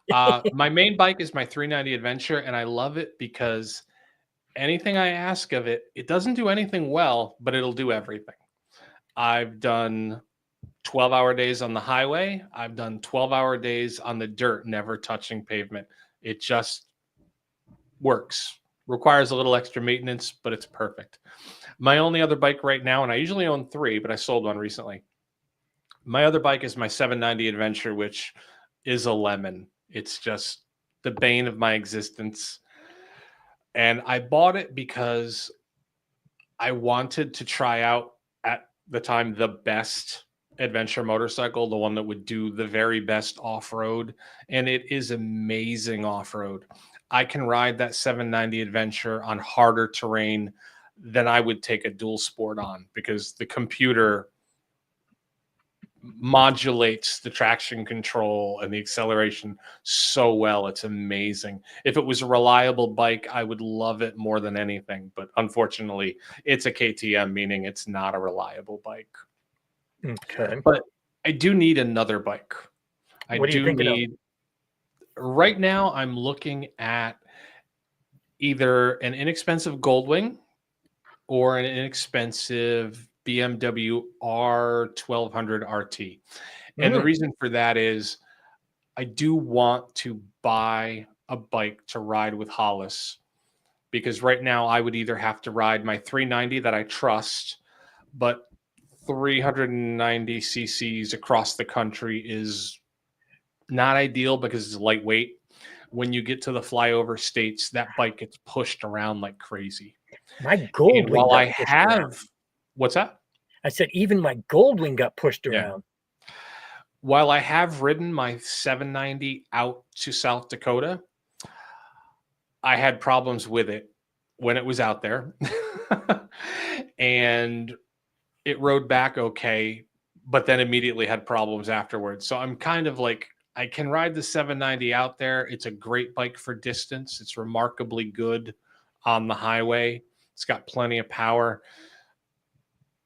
My main bike is my 390 Adventure, and I love it because anything I ask of it, it doesn't do anything well, but it'll do everything. I've done 12-hour days on the highway. I've done 12-hour days on the dirt, never touching pavement. It just works. Requires a little extra maintenance, but it's perfect. My only other bike right now, and I usually own 3, but I sold one recently. My other bike is my 790 Adventure, which is a lemon. It's just the bane of my existence. And I bought it because I wanted to try out, at the time, the best adventure motorcycle, the one that would do the very best off-road, and it is amazing off-road. I can ride that 790 Adventure on harder terrain than I would take a dual sport on, because the computer modulates the traction control and the acceleration so well. It's amazing. If it was a reliable bike, I would love it more than anything. But unfortunately, it's a KTM, meaning it's not a reliable bike. Okay. But I do need another bike. What are you thinking of? Right now, I'm looking at either an inexpensive Goldwing or an inexpensive BMW R1200 RT. And the reason for that is I do want to buy a bike to ride with Hollis, because right now I would either have to ride my 390 that I trust, but 390 cc's across the country is not ideal because it's lightweight. When you get to the flyover states, that bike gets pushed around like crazy. My And Goldwing while I got pushed around. have, what's that? I said even my Goldwing got pushed Yeah. around. While I have ridden my 790 out to South Dakota, I had problems with it when it was out there. And it rode back okay, but then immediately had problems afterwards. So I'm kind of like, I can ride the 790 out there. It's a great bike for distance. It's remarkably good on the highway. It's got plenty of power.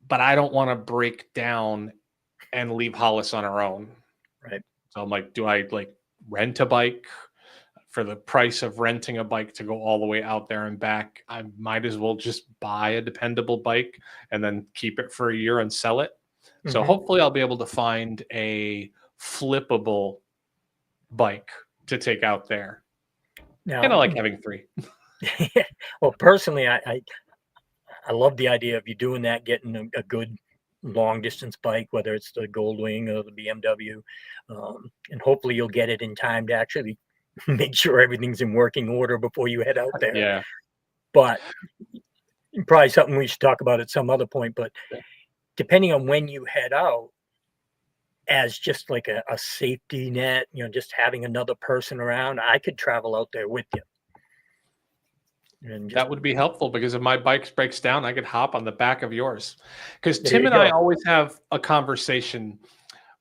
But I don't want to break down and leave Hollis on her own. Right. So I'm like, do I like rent a bike for the price of renting a bike to go all the way out there and back? I might as well just buy a dependable bike and then keep it for a year and sell it. So hopefully I'll be able to find a flippable bike to take out there. Now, And I like having three. Well, personally, I love the idea of you doing that, getting a good long distance bike, whether it's the Goldwing or the BMW, and hopefully you'll get it in time to actually make sure everything's in working order before you head out there. Yeah. But probably something we should talk about at some other point. But depending on when you head out, as just like a safety net, just having another person around, I could travel out there with you. And that would be helpful, because if my bike breaks down, I could hop on the back of yours. Because There Tim you and I go. always have a conversation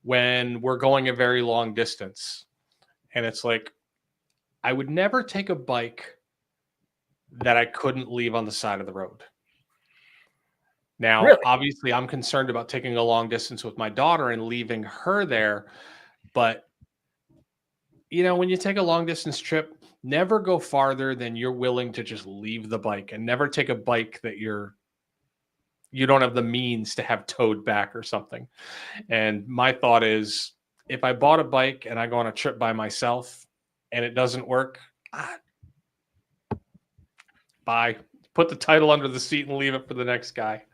when we're going a very long distance. And it's like, I would never take a bike that I couldn't leave on the side of the road. Now, Really? obviously, I'm concerned about taking a long distance with my daughter and leaving her there. But, when you take a long distance trip, never go farther than you're willing to just leave the bike, and never take a bike that you don't have the means to have towed back or something. And my thought is, if I bought a bike and I go on a trip by myself and it doesn't work, bye. Put the title under the seat and leave it for the next guy.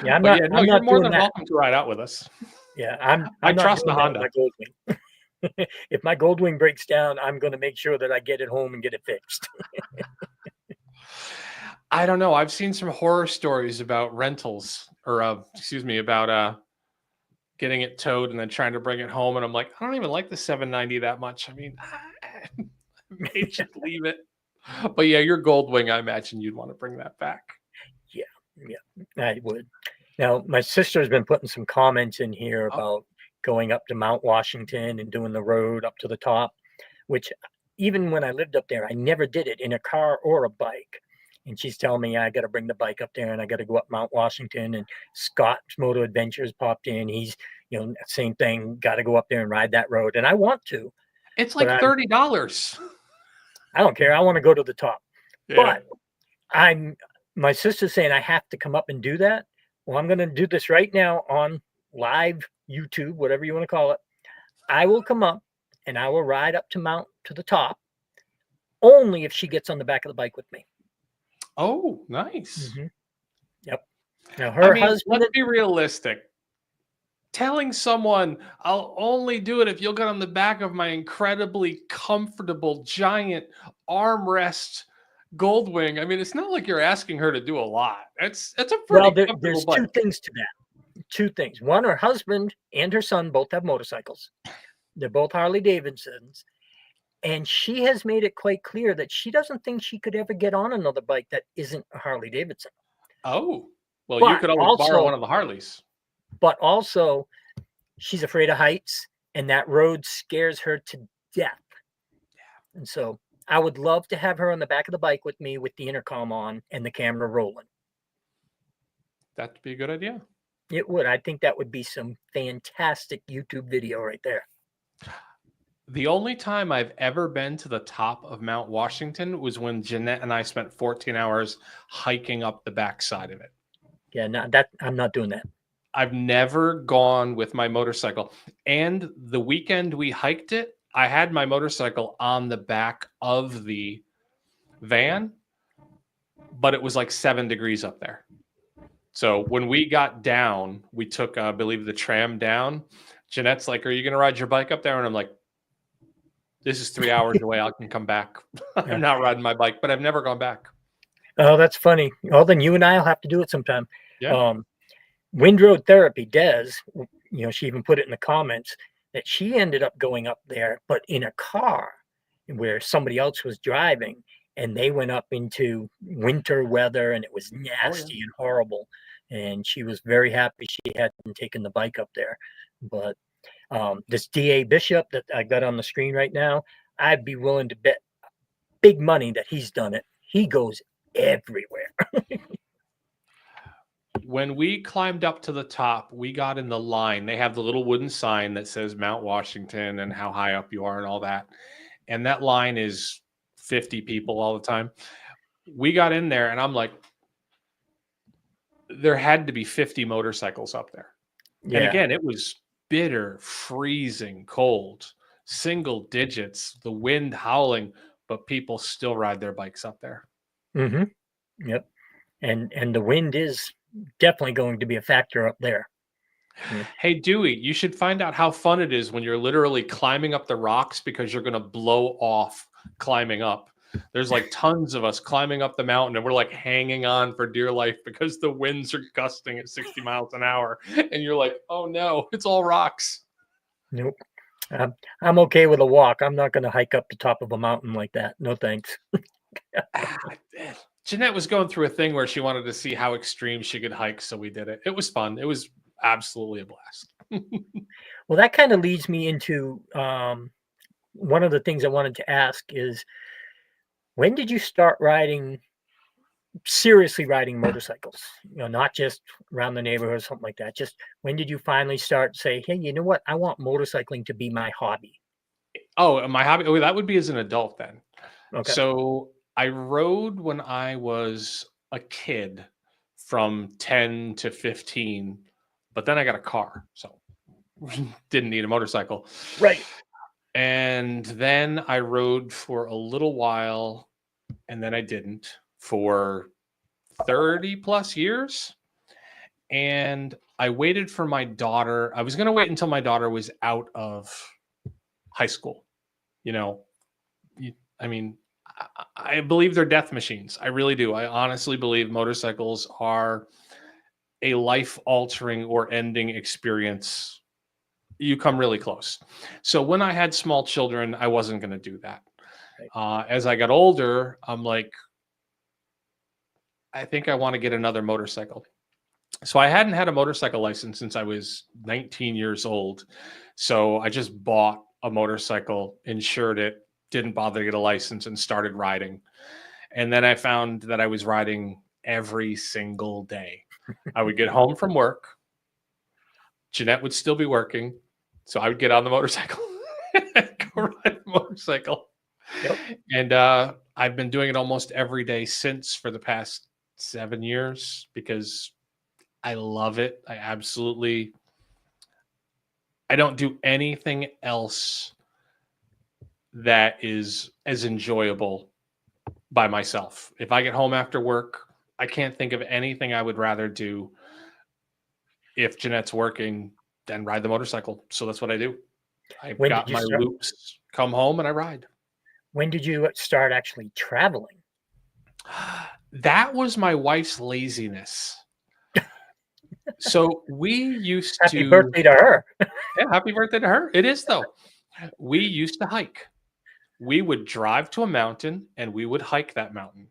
Yeah, I'm But not you're more doing than that. welcome to ride out with us. Yeah, I'm I not trust the doing that Honda. with my Goldwing. If my Goldwing breaks down, I'm going to make sure that I get it home and get it fixed. I don't know. I've seen some horror stories about rentals, or about getting it towed and then trying to bring it home. And I'm like, I don't even like the 790 that much. I mean, maybe just leave it. But yeah, your Goldwing, I imagine you'd want to bring that back. Yeah, I would. Now, my sister's been putting some comments in here about going up to Mount Washington and doing the road up to the top, which even when I lived up there, I never did it in a car or a bike. And she's telling me I got to bring the bike up there and I got to go up Mount Washington. And Scott's Moto Adventures popped in. He's, same thing, got to go up there and ride that road. And I want to. It's like $30. I don't care. I want to go to the top. Yeah. But my sister's saying I have to come up and do that. Well, I'm going to do this right now on live YouTube, whatever you want to call it. I will come up and I will ride up to the top, only if she gets on the back of the bike with me. Oh, nice. Yep. Now her husband. Let's be realistic. Telling someone I'll only do it if you'll get on the back of my incredibly comfortable giant armrest Goldwing. I mean, it's not like you're asking her to do a lot. It's a pretty comfortable there's bike. two things to that. two things. One, her husband and her son both have motorcycles. They're both Harley Davidsons. And she has made it quite clear that she doesn't think she could ever get on another bike that isn't a Harley Davidson. Oh, well, you But could always borrow one of the Harleys. But also, she's afraid of heights, and that road scares her to death. And so I would love to have her on the back of the bike with me with the intercom on and the camera rolling. That'd be a good idea. It would. I think that would be some fantastic YouTube video right there. The only time I've ever been to the top of Mount Washington was when Jeanette and I spent 14 hours hiking up the backside of it. Yeah, I'm not doing that. I've never gone with my motorcycle. And the weekend we hiked it, I had my motorcycle on the back of the van, but it was like 7 degrees up there. So when we got down, we took, I believe, the tram down. Jeanette's like, "Are you going to ride your bike up there?" And I'm like, "This is 3 hours away. I can come back." I'm not riding my bike, but I've never gone back. Oh, that's funny. Well, then you and I will have to do it sometime. Yeah. Wind Road Therapy, Des, she even put it in the comments that she ended up going up there, but in a car where somebody else was driving, and they went up into winter weather, and it was nasty and horrible. And she was very happy she hadn't taken the bike up there. But this DA Bishop that I got on the screen right now, I'd be willing to bet big money that he's done it. He goes everywhere. When we climbed up to the top, we got in the line. They have the little wooden sign that says Mount Washington and how high up you are and all that. And that line is 50 people all the time. We got in there and I'm like, there had to be 50 motorcycles up there. Yeah. And again, it was bitter, freezing cold, single digits, the wind howling, but people still ride their bikes up there. Mm-hmm. Yep. And the wind is definitely going to be a factor up there. Hey, Dewey, you should find out how fun it is when you're literally climbing up the rocks because you're going to blow off climbing up. There's like tons of us climbing up the mountain and we're like hanging on for dear life because the winds are gusting at 60 miles an hour. And you're like, oh no, it's all rocks. Nope. I'm okay with a walk. I'm not going to hike up the top of a mountain like that. No thanks. Jeanette was going through a thing where she wanted to see how extreme she could hike, so we did it. It was fun. It was absolutely a blast. Well, that kind of leads me into one of the things I wanted to ask is, when did you start seriously riding motorcycles? Not just around the neighborhood or something like that. Just when did you finally start to say, hey, you know what? I want motorcycling to be my hobby. Oh, my hobby? Oh, that would be as an adult then. Okay. So I rode when I was a kid from 10 to 15, but then I got a car, so didn't need a motorcycle. Right. And then I rode for a little while, and then I didn't for 30 plus years. And I waited for my daughter. I was going to wait until my daughter was out of high school. I believe they're death machines. I really do. I honestly believe motorcycles are a life-altering or ending experience. You come really close. So when I had small children, I wasn't going to do that. Right. As I got older, I'm like, I think I want to get another motorcycle. So I hadn't had a motorcycle license since I was 19 years old. So I just bought a motorcycle, insured it, didn't bother to get a license, and started riding. And then I found that I was riding every single day. I would get home from work. Jeanette would still be working. So I would get on the motorcycle and go ride the motorcycle. Yep. And I've been doing it almost every day since for the past 7 years because I love it. I don't do anything else that is as enjoyable by myself. If I get home after work, I can't think of anything I would rather do if Jeanette's working than ride the motorcycle. So that's what I do. I've got my loops, come home, and I ride. When did you start actually traveling? That was my wife's laziness. So we used Happy to, birthday to her. yeah, happy birthday to her. It is though. We used to hike. We would drive to a mountain and we would hike that mountain.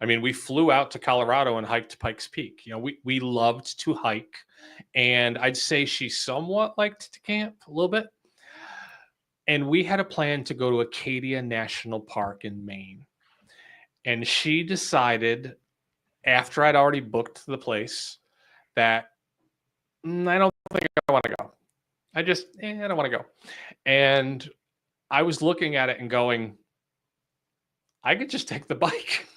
I mean, we flew out to Colorado and hiked Pikes Peak. You know, we loved to hike, and I'd say she somewhat liked to camp a little bit. And we had a plan to go to Acadia National Park in Maine. And she decided, after I'd already booked the place, that I don't think I want to go. I don't want to go. And I was looking at it and going, I could just take the bike.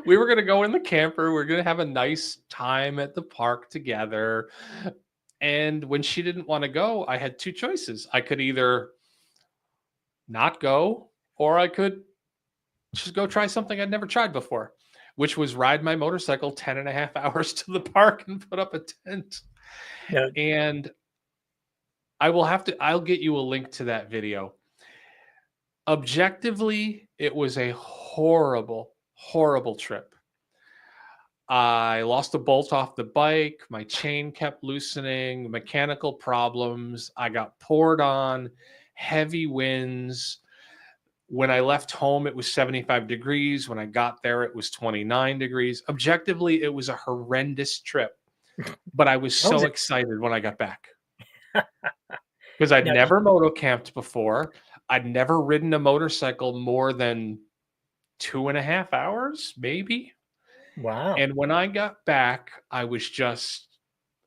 We were going to go in the camper. We are going to have a nice time at the park together. And when she didn't want to go, I had two choices. I could either not go, or I could just go try something I'd never tried before, which was ride my motorcycle 10 and a half hours to the park and put up a tent. Yeah. And I'll get you a link to that video. Objectively, it was a horrible, horrible trip. I lost a bolt off the bike. My chain kept loosening, mechanical problems. I got poured on, heavy winds. When I left home, it was 75 degrees. When I got there, it was 29 degrees. Objectively, it was a horrendous trip, but I was How was so it? excited when I got back because I'd Now, never moto camped before. I'd never ridden a motorcycle more than 2.5 hours, maybe. wow. And when I got back, I was just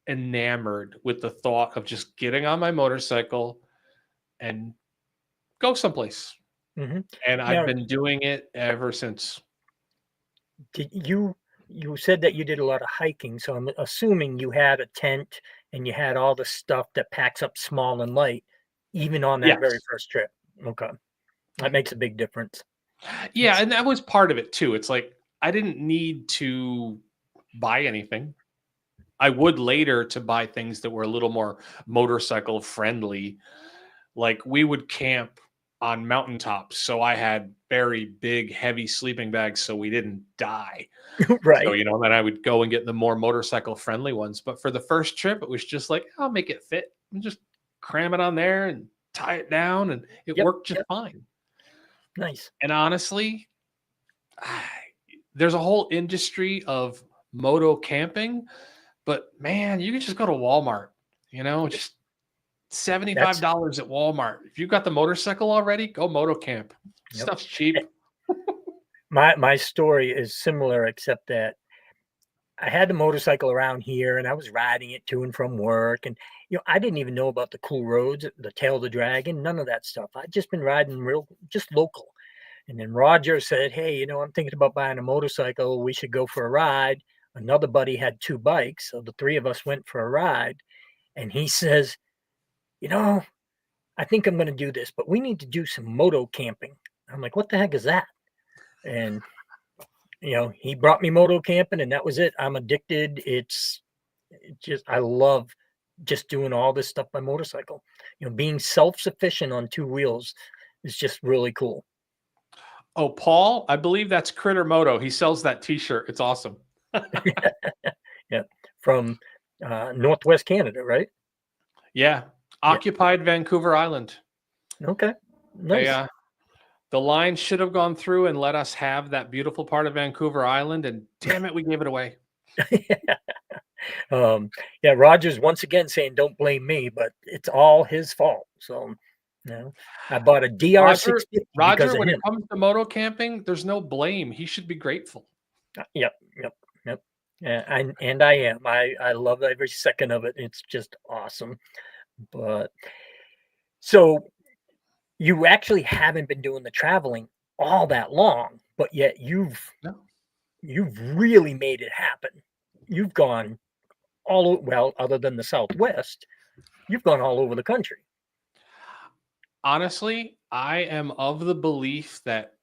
enamored with the thought of just getting on my motorcycle and go someplace. Hmm. And I've Now, been doing it ever since. did you said that you did a lot of hiking, so I'm assuming you had a tent and you had all the stuff that packs up small and light, even on that very Yes. first trip. Okay, that makes a big difference. Yeah, It's and that was part of it too. It's like I didn't need to buy anything. I would later to buy things that were a little more motorcycle friendly. Like we would camp on mountaintops, so I had very big, heavy sleeping bags so we didn't die. So, right. you know, then I would go and get the more motorcycle friendly ones. But for the first trip, it was just like, I'll make it fit and just cram it on there and tie it down. And it Yep. worked just Yep. fine. Nice. And honestly, there's a whole industry of moto camping, but man, you can just go to Walmart, you know, just That's $75 at Walmart. If you've got the motorcycle already, go moto camp. yep. Stuff's cheap. My story is similar, except that I had the motorcycle around here and I was riding it to and from work. And, I didn't even know about the cool roads, the tail of the dragon, none of that stuff. I'd just been riding just local. And then Roger said, hey, I'm thinking about buying a motorcycle. We should go for a ride. Another buddy had two bikes. So the three of us went for a ride. And he says, you know, I think I'm going to do this, but we need to do some moto camping. I'm like, what the heck is that? And he brought me moto camping, and that was it. I'm addicted. I love just doing all this stuff by motorcycle. Being self-sufficient on two wheels is just really cool. Oh, Paul, I believe that's Critter Moto. He sells that T-shirt. It's awesome. Yeah, from Northwest Canada, right? Yeah, Yeah. occupied Vancouver Island. Okay. They Nice. the line should have gone through and let us have that beautiful part of Vancouver Island, and damn it, we gave it away. Yeah, Rogers once again saying, "Don't blame me," but it's all his fault. So, I bought a DR Roger, 650 because Roger, of when it him. comes to moto camping, there's no blame. He should be grateful. Yep, yep, yep. Yeah, and I am. I love every second of it. It's just awesome. But so you actually haven't been doing the traveling all that long, but yet No. you've really made it happen. You've gone well, other than the Southwest, you've gone all over the country. Honestly, I am of the belief that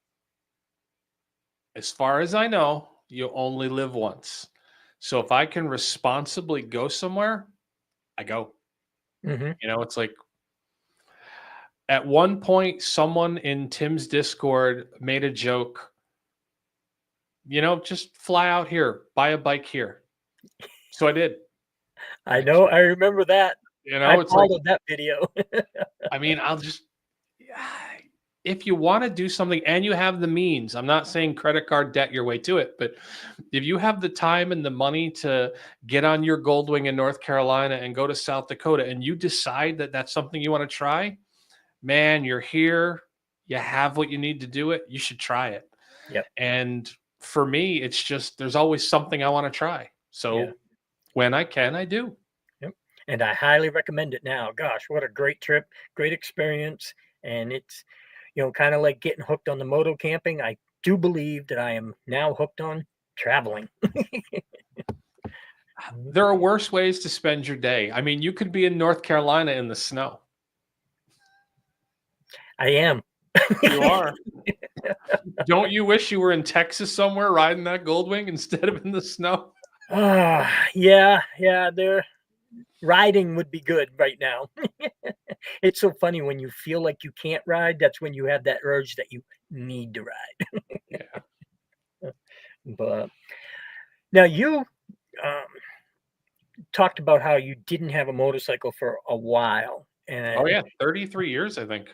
as far as I know, you only live once. So if I can responsibly go somewhere, I go. Hmm. You know, it's like at one point, someone in Tim's Discord made a joke, just fly out here, buy a bike here. So I did. I know. I remember that. You I know, it's like, followed that video. I mean, if you want to do something and you have the means, I'm not saying credit card debt your way to it, but if you have the time and the money to get on your Goldwing in North Carolina and go to South Dakota, and you decide that that's something you want to try, man, you're here, you have what you need to do it, you should try it. Yep. And for me, it's just there's always something I want to try. Yeah. So when I can, I do. Yep. And I highly recommend it now. Gosh, what a great trip, great experience. And it's, kind of like getting hooked on the moto camping. I do believe that I am now hooked on traveling. There are worse ways to spend your day. I mean, you could be in North Carolina in the snow. I am. You are. Don't you wish you were in Texas somewhere riding that Goldwing instead of in the snow? Yeah. There, riding would be good right now. It's so funny when you feel like you can't ride. That's when you have that urge that you need to ride. Yeah. But now you talked about how you didn't have a motorcycle for a while, and Oh yeah, 33 years, I think.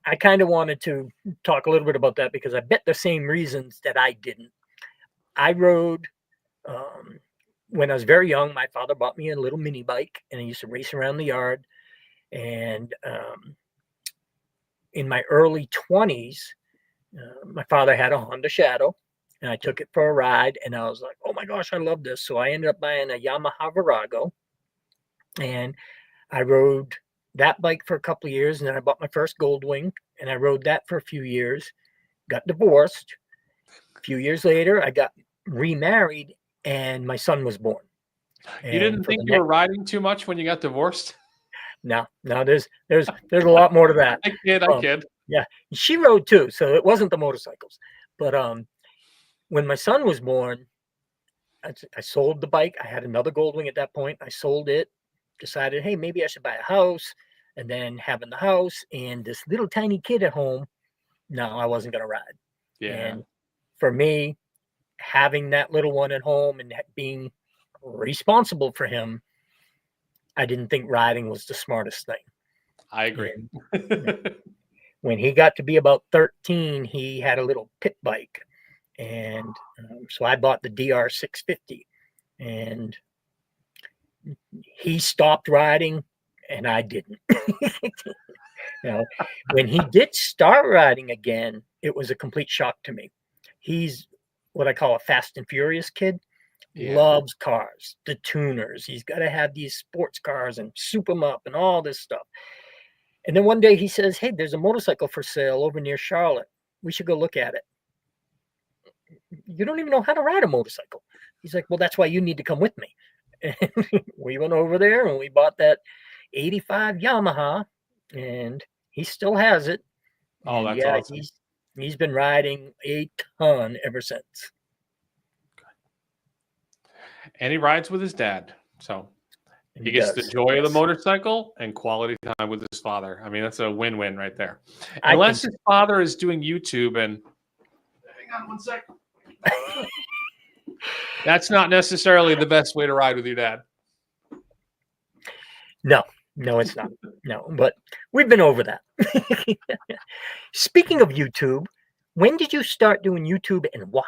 I kind of wanted to talk a little bit about that because I bet the same reasons that I didn't. I rode when I was very young. My father bought me a little mini bike, and I used to race around the yard. And in my early 20s, my father had a Honda Shadow, and I took it for a ride, and I was like, oh my gosh, I love this. So I ended up buying a Yamaha Virago, and I rode that bike for a couple of years, and then I bought my first Goldwing, and I rode that for a few years, got divorced. A few years later, I got remarried, and my son was born. You And didn't for think the you were next, riding too much when you got divorced? no, there's a lot more to that. I kid. Yeah, she rode too, so it wasn't the motorcycles. But when my son was born, I sold the bike. I had another Goldwing at that point. I sold it, decided, hey, maybe I should buy a house. And then having the house and this little tiny kid at home, no, I wasn't going to ride. Yeah. And for me, having that little one at home and being responsible for him, I didn't think riding was the smartest thing. I agree. When he got to be about 13, he had a little pit bike. And so I bought the DR 650. And he stopped riding, and I didn't. When he did start riding again, it was a complete shock to me. He's what I call a fast and furious kid. Yeah. Loves cars, the tuners. He's got to have these sports cars and soup them up and all this stuff. And then one day he says, hey, there's a motorcycle for sale over near Charlotte. We should go look at it. You don't even know how to ride a motorcycle. He's like, well, that's why you need to come with me. And we went over there and we bought that 85 Yamaha, and he still has it. Oh, and that's awesome. He's been riding a ton ever since. And he rides with his dad. So he gets the does. joy of the Yes. motorcycle and quality time with his father. I mean, that's a win-win right there. I Unless think his father is doing YouTube and hang on one second. That's not necessarily the best way to ride with your dad. No, it's not. No, but we've been over that. Speaking of YouTube, when did you start doing YouTube and why?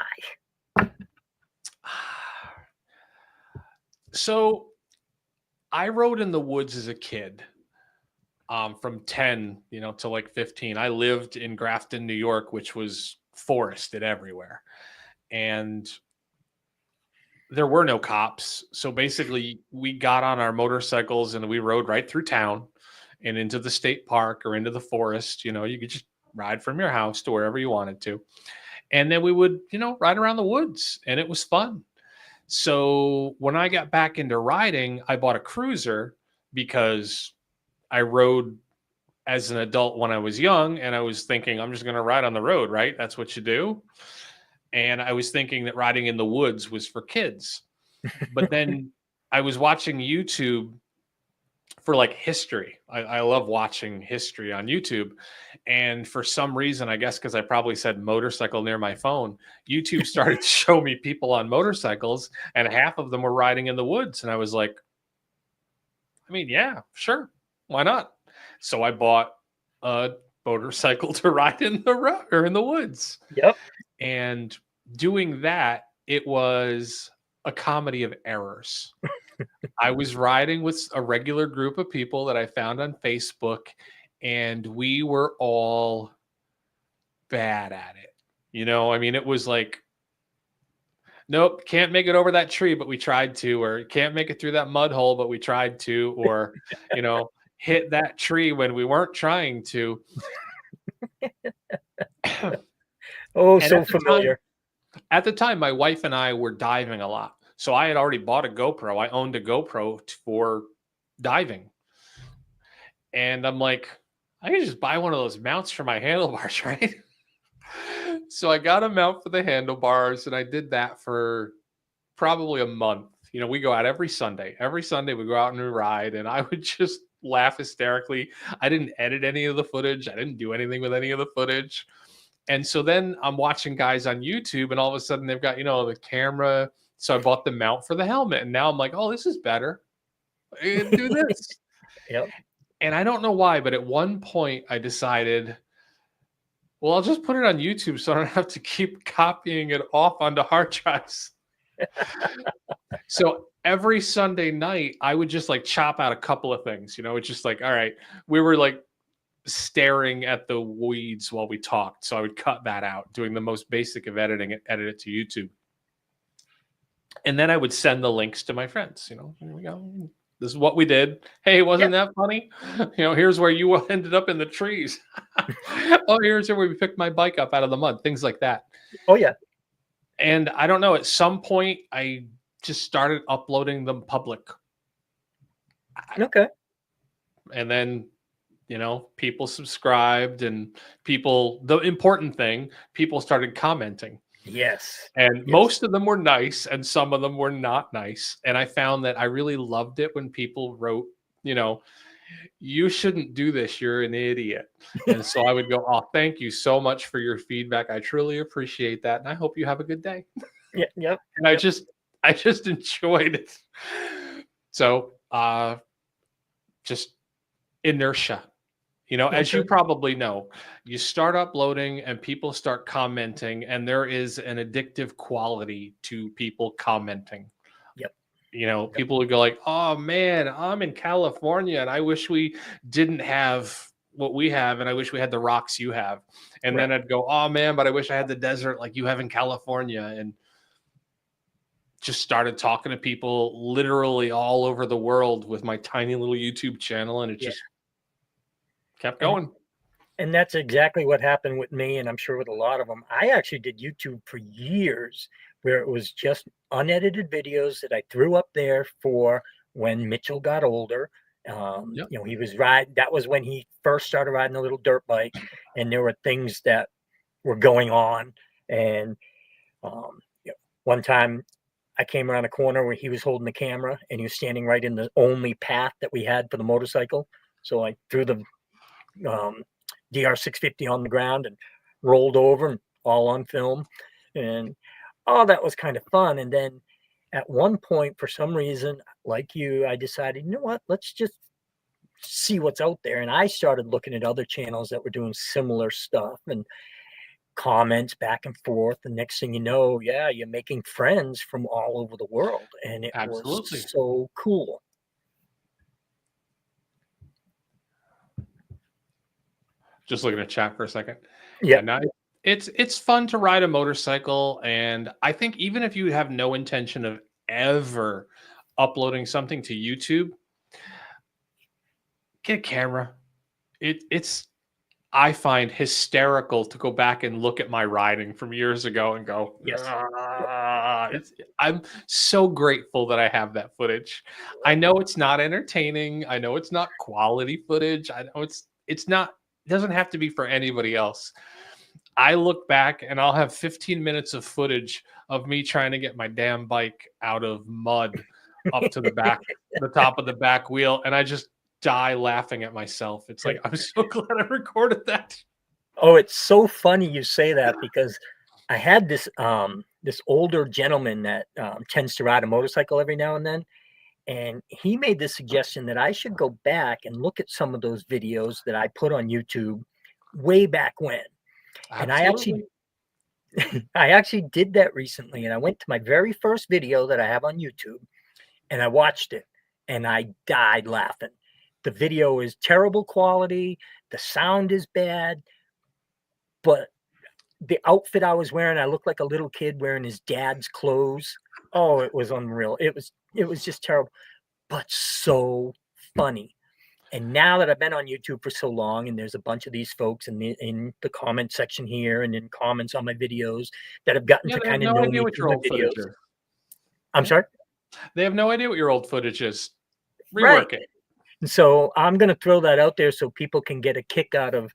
So I rode in the woods as a kid, from 10, to like 15. I lived in Grafton, New York, which was forested everywhere. And there were no cops. So basically we got on our motorcycles and we rode right through town and into the state park or into the forest. You could just ride from your house to wherever you wanted to. And then we would, ride around the woods, and it was fun. So when I got back into riding, I bought a cruiser because I rode as an adult when I was young, and I was thinking, I'm just going to ride on the road, right? That's what you do. And I was thinking that riding in the woods was for kids. But then I was watching YouTube for like history. I love watching history on YouTube. And for some reason, I guess because I probably said motorcycle near my phone, YouTube started to show me people on motorcycles, and half of them were riding in the woods. And I was like, I mean, yeah, sure. Why not? So I bought a motorcycle to ride in the or in the woods. Yep. And doing that, it was a comedy of errors. I was riding with a regular group of people that I found on Facebook, and we were all bad at it. I mean, it was like, nope, can't make it over that tree, but we tried to, or can't make it through that mud hole, but we tried to, or, hit that tree when we weren't trying to. Oh, And so familiar. at the time, my wife and I were diving a lot. So I had already bought a GoPro. I owned a GoPro for diving. And I'm like, I can just buy one of those mounts for my handlebars, right? So I got a mount for the handlebars, and I did that for probably a month. We go out every Sunday. Every Sunday we go out and we ride, and I would just laugh hysterically. I didn't edit any of the footage. I didn't do anything with any of the footage. And so then I'm watching guys on YouTube, and all of a sudden they've got, the camera. So I bought the mount for the helmet, and now I'm like, oh, this is better. I can do this. Yep. And I don't know why, but at one point I decided, well, I'll just put it on YouTube so I don't have to keep copying it off onto hard drives. So every Sunday night, I would just like chop out a couple of things. It's just like, all right, we were like staring at the weeds while we talked. So I would cut that out, doing the most basic of editing it, edit it to YouTube. And then I would send the links to my friends. Here we go. This is what we did. Hey, wasn't that funny? Here's where you ended up in the trees. Oh, here's where we picked my bike up out of the mud. Things like that. Oh, yeah. And I don't know, at some point, I just started uploading them public. Okay. And then, people subscribed, and the important thing, people started commenting. Yes. And most of them were nice, and some of them were not nice. And I found that I really loved it when people wrote, you shouldn't do this. You're an idiot. And so I would go, oh, thank you so much for your feedback. I truly appreciate that. And I hope you have a good day. Yeah. Yep. And I just enjoyed it. So just inertia. As you probably know, you start uploading and people start commenting, and there is an addictive quality to people commenting. Yep. People would go like, oh man, I'm in California and I wish we didn't have what we have, and I wish we had the rocks you have. And then I'd go, oh man, but I wish I had the desert like you have in California. And just started talking to people literally all over the world with my tiny little YouTube channel, and it just kept going. And that's exactly what happened with me, and I'm sure with a lot of them. I actually did YouTube for years, where it was just unedited videos that I threw up there for when Mitchell got older. He was riding. That was when he first started riding a little dirt bike, and there were things that were going on. And one time, I came around a corner where he was holding the camera, and he was standing right in the only path that we had for the motorcycle. So I threw the DR650 on the ground and rolled over, and all on film. And that was kind of fun. And then at one point, for some reason, like you, I decided, you know what, let's just see what's out there. And I started looking at other channels that were doing similar stuff, and comments back and forth. The next thing you know, you're making friends from all over the world. And it was so cool. Just looking at chat for a second. Yeah. And it's fun to ride a motorcycle. And I think even if you have no intention of ever uploading something to YouTube, get a camera. It's I find hysterical to go back and look at my riding from years ago and go, yes. I'm so grateful that I have that footage. I know it's not entertaining. I know it's not quality footage. I know it's not. It doesn't have to be for anybody else. I look back and I'll have 15 minutes of footage of me trying to get my damn bike out of mud up to the back, the top of the back wheel. And I just die laughing at myself. It's like, I'm so glad I recorded that. Oh, it's so funny you say that, because I had this older gentleman that tends to ride a motorcycle every now and then. And he made the suggestion that I should go back and look at some of those videos that I put on YouTube way back when. And Absolutely. I actually did that recently, and I went to my very first video that I have on YouTube, and I watched it, and I died laughing. The video is terrible quality, the sound is bad, but the outfit I was wearing, I looked like a little kid wearing his dad's clothes. Oh, it was unreal. It was just terrible, but so funny. And now that I've been on YouTube for so long, and there's a bunch of these folks in the comment section here and in comments on my videos that have gotten Yeah, to they have kind of no know idea me what through your my old footage videos. is. I'm sorry? They have no idea what your old footage is. Right. Rework it. And so I'm going to throw that out there so people can get a kick out of,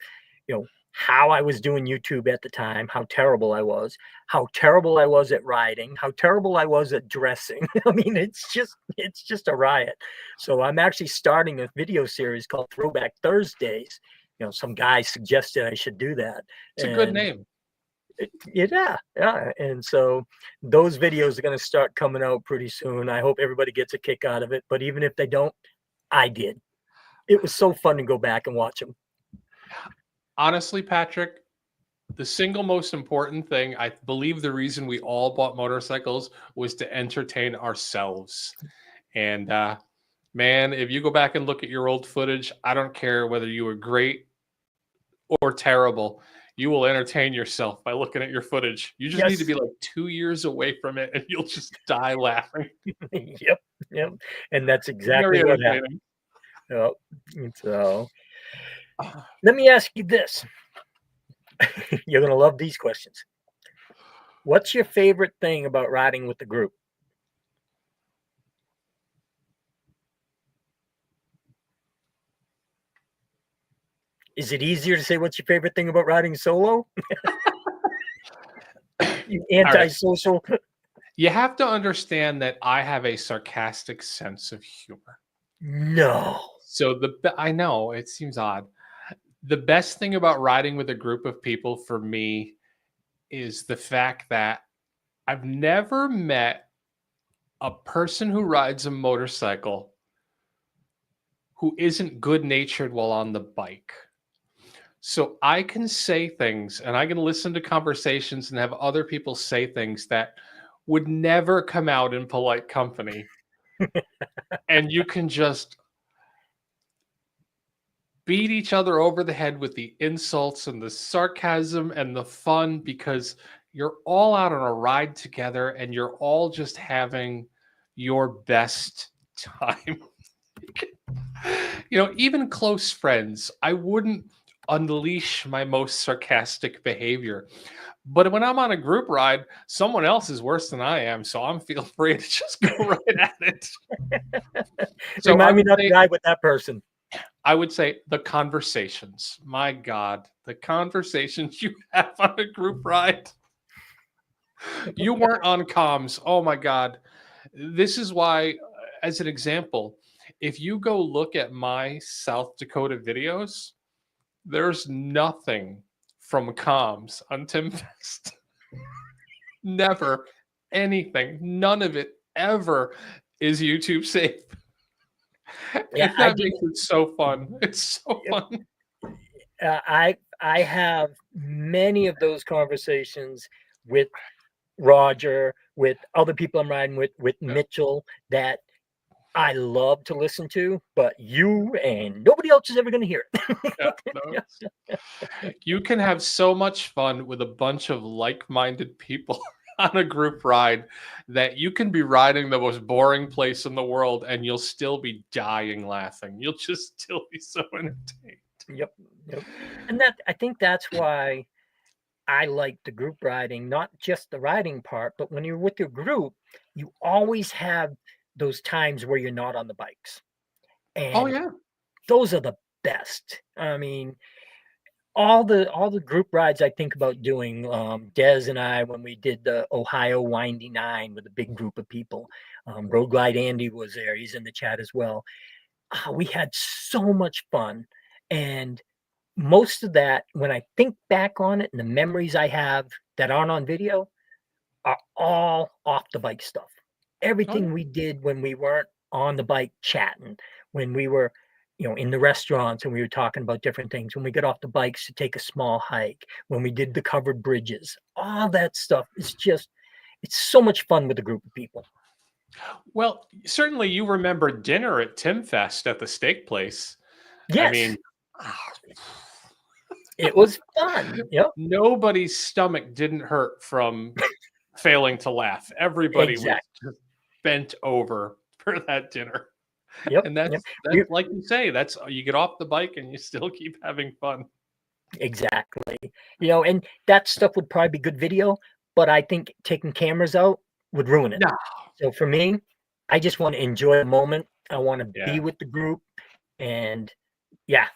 how I was doing YouTube at the time, how terrible I was at riding, how terrible I was at dressing. I mean, it's just a riot. So I'm actually starting a video series called Throwback Thursdays. Some guy suggested I should do that. It's a good And name. yeah. And so those videos are going to start coming out pretty soon. I hope everybody gets a kick out of it. But even if they don't, I did. It was so fun to go back and watch them. Honestly, Patrick, the single most important thing, I believe the reason we all bought motorcycles was to entertain ourselves. And man, if you go back and look at your old footage, I don't care whether you were great or terrible, you will entertain yourself by looking at your footage. You just need to Yes. be like 2 years away from it and you'll just die laughing. Yep. And that's exactly Very what happened. entertaining. Yep. So let me ask you this. You're going to love these questions. What's your favorite thing about riding with the group? Is it easier to say what's your favorite thing about riding solo? You antisocial. You have to understand that I have a sarcastic sense of humor. No. So I know it seems odd. The best thing about riding with a group of people for me is the fact that I've never met a person who rides a motorcycle who isn't good-natured while on the bike. So I can say things and I can listen to conversations and have other people say things that would never come out in polite company. And you can just beat each other over the head with the insults and the sarcasm and the fun because you're all out on a ride together and you're all just having your best time. Even close friends, I wouldn't unleash my most sarcastic behavior. But when I'm on a group ride, someone else is worse than I am, so I'm feel free to just go right at it. So Remind me not to ride with that person. I would say the conversations. My God, the conversations you have on a group ride. You weren't on comms. Oh my God. This is why, as an example, if you go look at my South Dakota videos, there's nothing from comms on TimFest. Never anything. None of it ever is YouTube safe. Yeah, That makes it so fun. It's so fun. I have many of those conversations with Roger, with other people I'm riding with Mitchell, that I love to listen to, but you and nobody else is ever going to hear it. You can have so much fun with a bunch of like-minded people on a group ride that you can be riding the most boring place in the world and you'll still be dying laughing. You'll just still be so entertained. Yep. And I think that's why I like the group riding, not just the riding part, but when you're with your group, you always have those times where you're not on the bikes. And yeah. Those are the best. I mean, all the group rides I think about doing, Des and I, when we did the Ohio Windy Nine with a big group of people, Road Glide Andy was there. He's in the chat as well. We had so much fun. And most of that, when I think back on it and the memories I have that aren't on video, are all off the bike stuff. Everything we did when we weren't on the bike chatting, when we were, in the restaurants and we were talking about different things, when we got off the bikes to take a small hike, when we did the covered bridges, all that stuff is just, it's so much fun with a group of people. Well, certainly you remember dinner at Tim Fest at the steak place. I Yes, mean, it was fun. Yep, nobody's stomach didn't hurt from failing to laugh. Everybody was exactly. just bent over for that dinner. Yep, And yep. that's like you say, that's you get off the bike and you still keep having fun. Exactly. And that stuff would probably be good video, but I think taking cameras out would ruin it. No. So for me, I just want to enjoy the moment. I want to Yeah. be with the group, and yeah,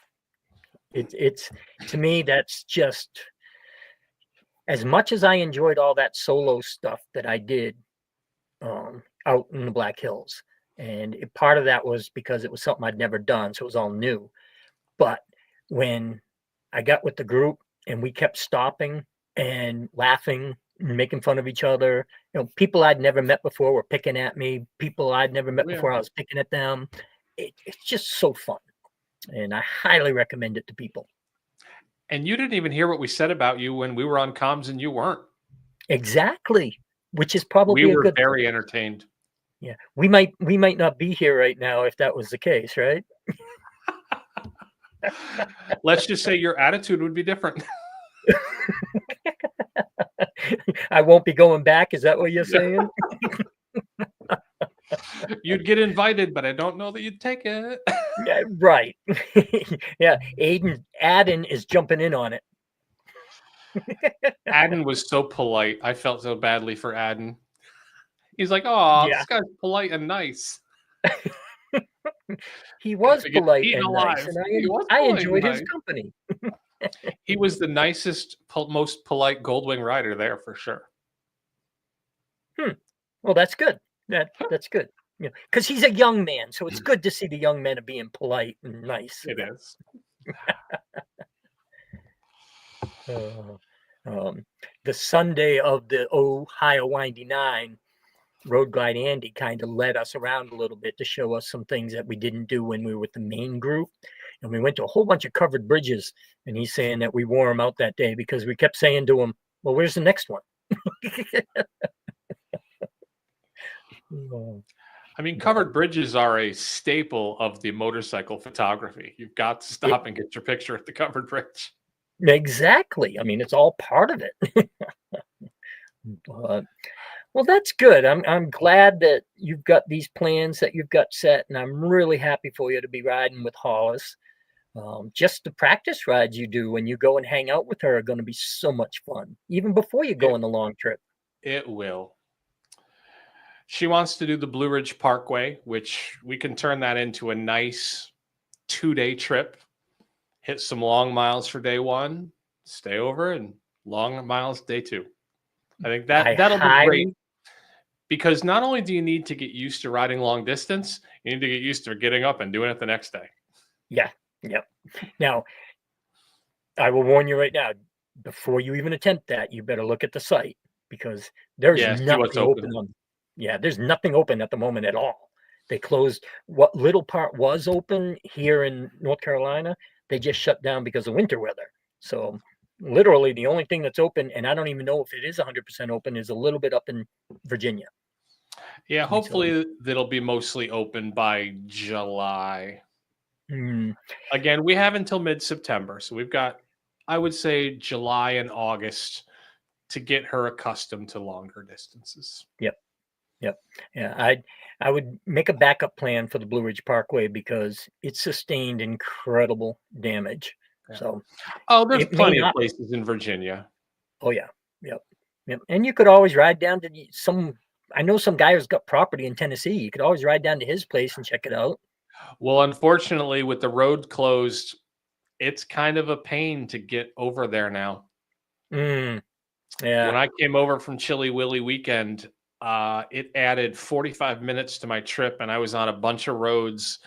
it's to me, that's just as much as I enjoyed all that solo stuff that I did out in the Black Hills. And part of that was because it was something I'd never done, so it was all new. But when I got with the group and we kept stopping and laughing and making fun of each other, people I'd never met before were picking at me. People I'd never met Oh, yeah. before, I was picking at them. It's just so fun. And I highly recommend it to people. And you didn't even hear what we said about you when we were on comms and you weren't. Exactly. Which is We probably a were good thing. very entertained. Yeah. We might not be here right now if that was the case, right? Let's just say your attitude would be different. I won't be going back. Is that what you're saying? You'd get invited, but I don't know that you'd take it. Yeah, right. Yeah, Aden is jumping in on it. Adden was so polite. I felt so badly for Adden. He's like, "Oh, Yeah, this guy's polite and nice." he was To get polite eaten and nice, alive. and He was I polite and enjoyed his nice. company. He was the nicest, most polite Goldwing rider there for sure. Well, that's good. That's good. Because he's a young man, so it's good to see the young men being polite and nice. It is. The Sunday of the Ohio Windy Nine, Road Glide Andy kind of led us around a little bit to show us some things that we didn't do when we were with the main group. And we went to a whole bunch of covered bridges. And he's saying that we wore him out that day because we kept saying to him, well, where's the next one? I mean, covered bridges are a staple of the motorcycle photography. You've got to stop and get your picture at the covered bridge. Exactly. I mean, it's all part of it. But, well, that's good. I'm glad that you've got these plans that you've got set, and I'm really happy for you to be riding with Hollis. Just the practice rides you do when you go and hang out with her are going to be so much fun, even before you go on the long trip. It will. She wants to do the Blue Ridge Parkway, which we can turn that into a nice 2-day trip. Hit some long miles for day one, stay over, and long miles day two. I think that'll be great, because not only do you need to get used to riding long distance, you need to get used to getting up and doing it the next day. Yeah. Yep. Now, I will warn you right now, before you even attempt that, you better look at the site, because there's nothing open on. Yeah, there's nothing open at the moment at all. They closed what little part was open here in North Carolina. They just shut down because of winter weather. So literally the only thing that's open, and I don't even know if it is 100% open, is a little bit up in Virginia. Yeah, hopefully that'll be mostly open by July. Again, we have until mid-September. So we've got, I would say, July and August to get her accustomed to longer distances. Yep. Yeah, I would make a backup plan for the Blue Ridge Parkway because it sustained incredible damage. Yeah. So, there's plenty of places in Virginia. Oh yeah, yep. And you could always ride down to some. I know some guy who's got property in Tennessee. You could always ride down to his place and check it out. Well, unfortunately, with the road closed, it's kind of a pain to get over there now. Yeah. When I came over from Chilly Willy weekend, it added 45 minutes to my trip, and I was on a bunch of roads,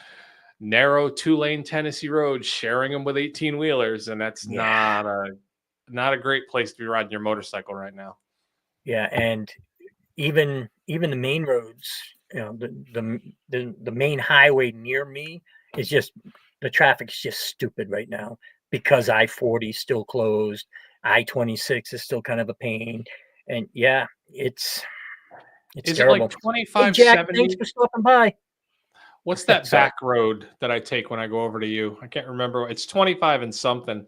narrow 2-lane Tennessee roads, sharing them with 18-wheelers, and that's not a great place to be riding your motorcycle right now. Yeah, and even the main roads, the main highway near me is just, the traffic is just stupid right now because I-40 is still closed, I-26 is still kind of a pain, and yeah, it's Is it like terrible. Hey Jack, thanks 2570? for stopping by. What's that Sorry, back road that I take when I go over to you? I can't remember. It's 25 and something.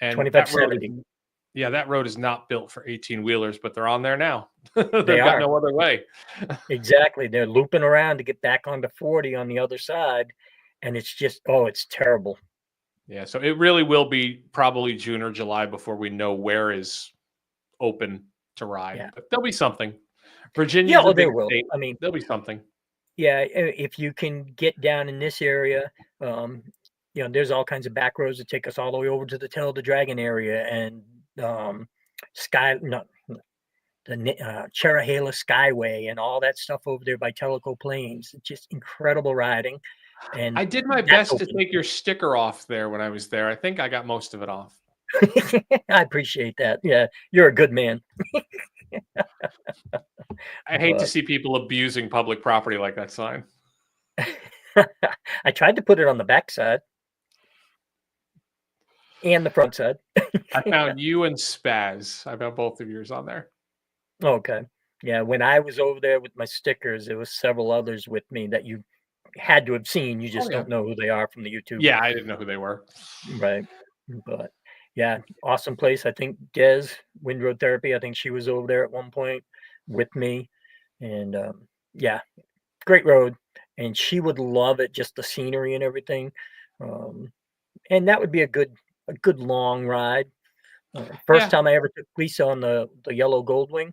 And that road 2570. is, yeah, that road is not built for 18 wheelers, but they're on there now. They They've got are. no other way. Exactly. They're looping around to get back onto 40 on the other side. And it's just, oh, it's terrible. Yeah, so it really will be probably June or July before we know where is open to ride. Yeah. But there'll be something. Yeah, Virginia's a oh, there big will. state. I mean, There'll be something. yeah, if you can get down in this area, um, there's all kinds of back roads that take us all the way over to the Tail of the Dragon area and Sky, no, the Cherahela Skyway and all that stuff over there by Tellico Plains. It's just incredible riding. And I did my that's best to open. take your sticker off there when I was there. I think I got most of it off. I appreciate that. Yeah, you're a good man. I hate to But see people abusing public property like that sign. I tried to put it on the back side and the front side. I found you and Spaz. I found both of yours on there. Okay. Yeah, when I was over there with my stickers, there was several others with me that you had to have seen. You Oh just yeah. don't know who they are from the YouTube. Yeah, I didn't know who they were. Right. But yeah, awesome place. I think Des, Wind Road Therapy, I think she was over there at one point with me. And yeah, great road. And she would love it, just the scenery and everything. And that would be a good long ride. First Yeah. time I ever took Lisa on the yellow Goldwing.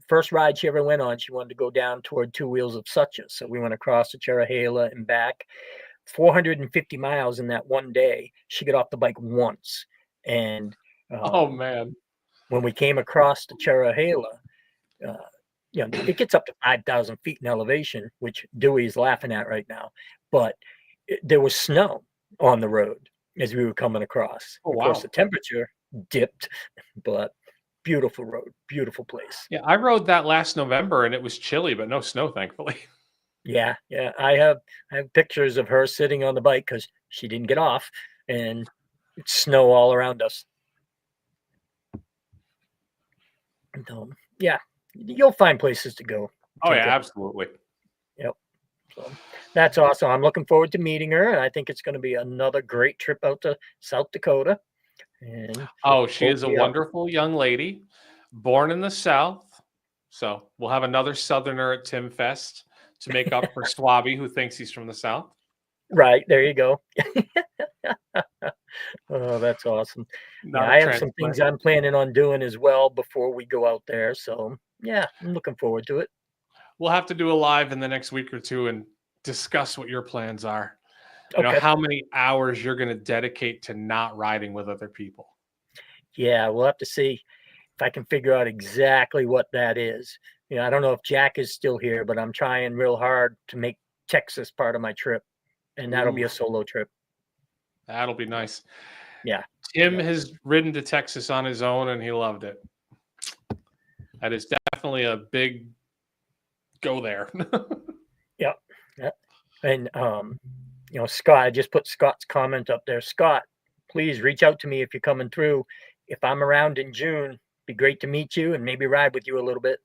First ride she ever went on, she wanted to go down toward Two Wheels of Sucha. So we went across to Cherahela and back, 450 miles in that one day. She got off the bike once. And Oh um, man. when we came across to Cherahela, uh, it gets up to 5,000 feet in elevation, which Dewey's laughing at right now. But there was snow on the road as we were coming across. Oh Of course, wow. the temperature dipped, but beautiful road, beautiful place. Yeah, I rode that last November and it was chilly, but no snow, thankfully. Yeah, yeah. I have pictures of her sitting on the bike because she didn't get off, and it's snow all around us. And, yeah, you'll find places to go. Oh yeah, Take it. absolutely. Yep. So that's awesome. I'm looking forward to meeting her, and I think it's going to be another great trip out to South Dakota. And Oh, she is a hopefully, wonderful young lady, born in the South. So we'll have another Southerner at Tim Fest to make up for Swabby, who thinks he's from the South. right there you go. Oh, that's awesome. Yeah, Not a I have some things transplant. I'm planning on doing as well before we go out there. So yeah, I'm looking forward to it. We'll have to do a live in the next week or two and discuss what your plans are. You know, Okay. how many hours you're going to dedicate to not riding with other people. Yeah, we'll have to see if I can figure out exactly what that is. I don't know if Jack is still here, but I'm trying real hard to make Texas part of my trip, and that'll be Ooh, a solo trip. that'll be nice. Yeah. Tim Yep. has ridden to Texas on his own and he loved it. That is definitely a big go there. Yep. Yep. And Scott, I just put Scott's comment up there. Scott, please reach out to me if you're coming through. If I'm around in June, be great to meet you and maybe ride with you a little bit.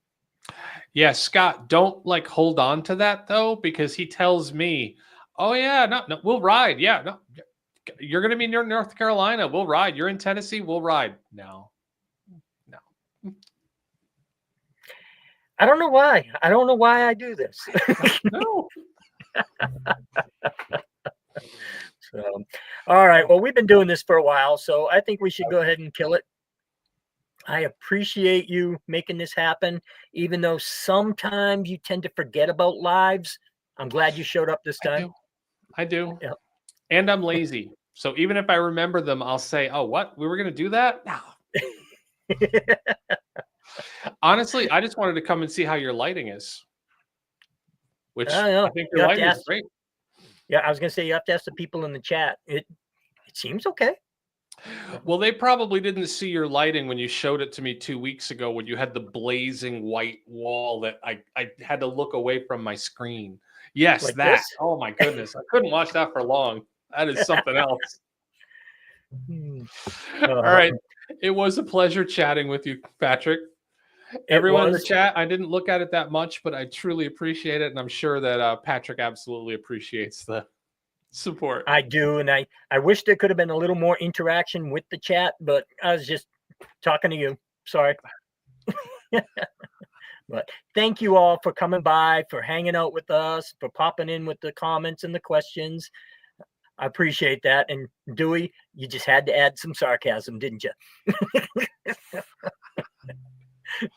Yeah, Scott, don't like hold on to that though, because he tells me, "Oh yeah, no, we'll ride. Yeah, no, you're going to be near North Carolina. We'll ride. You're in Tennessee. We'll ride." No, no, I don't know why. I don't know why I do this. no. So, all right. Well, we've been doing this for a while, so I think we should go ahead and kill it. I appreciate you making this happen, even though sometimes you tend to forget about lives. I'm glad you showed up this I time. do. I do. Yep. And I'm lazy. So even if I remember them, I'll say, "Oh, what? We were going to do that?" No. Honestly, I just wanted to come and see how your lighting is, which I I know. think You your have to lighting is ask. great. Yeah, I was gonna say you have to ask the people in the chat. It seems okay. Well, they probably didn't see your lighting when you showed it to me 2 weeks ago when you had the blazing white wall that I had to look away from my screen. Yes, Like that. this? Oh my goodness. I couldn't watch that for long. That is something else. Hmm. All right. It was a pleasure chatting with you, Patrick. Everyone in the was. chat, I didn't look at it that much, but I truly appreciate it. And I'm sure that Patrick absolutely appreciates the support. I do, and I wish there could have been a little more interaction with the chat, but I was just talking to you. Sorry. But thank you all for coming by, for hanging out with us, for popping in with the comments and the questions. I appreciate that. And Dewey, you just had to add some sarcasm, didn't you?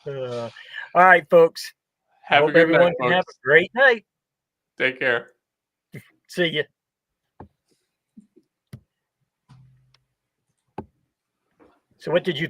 All right, folks. I Have a hope good night, everyone can have folks. a great night. Take care. See you. So what did you think?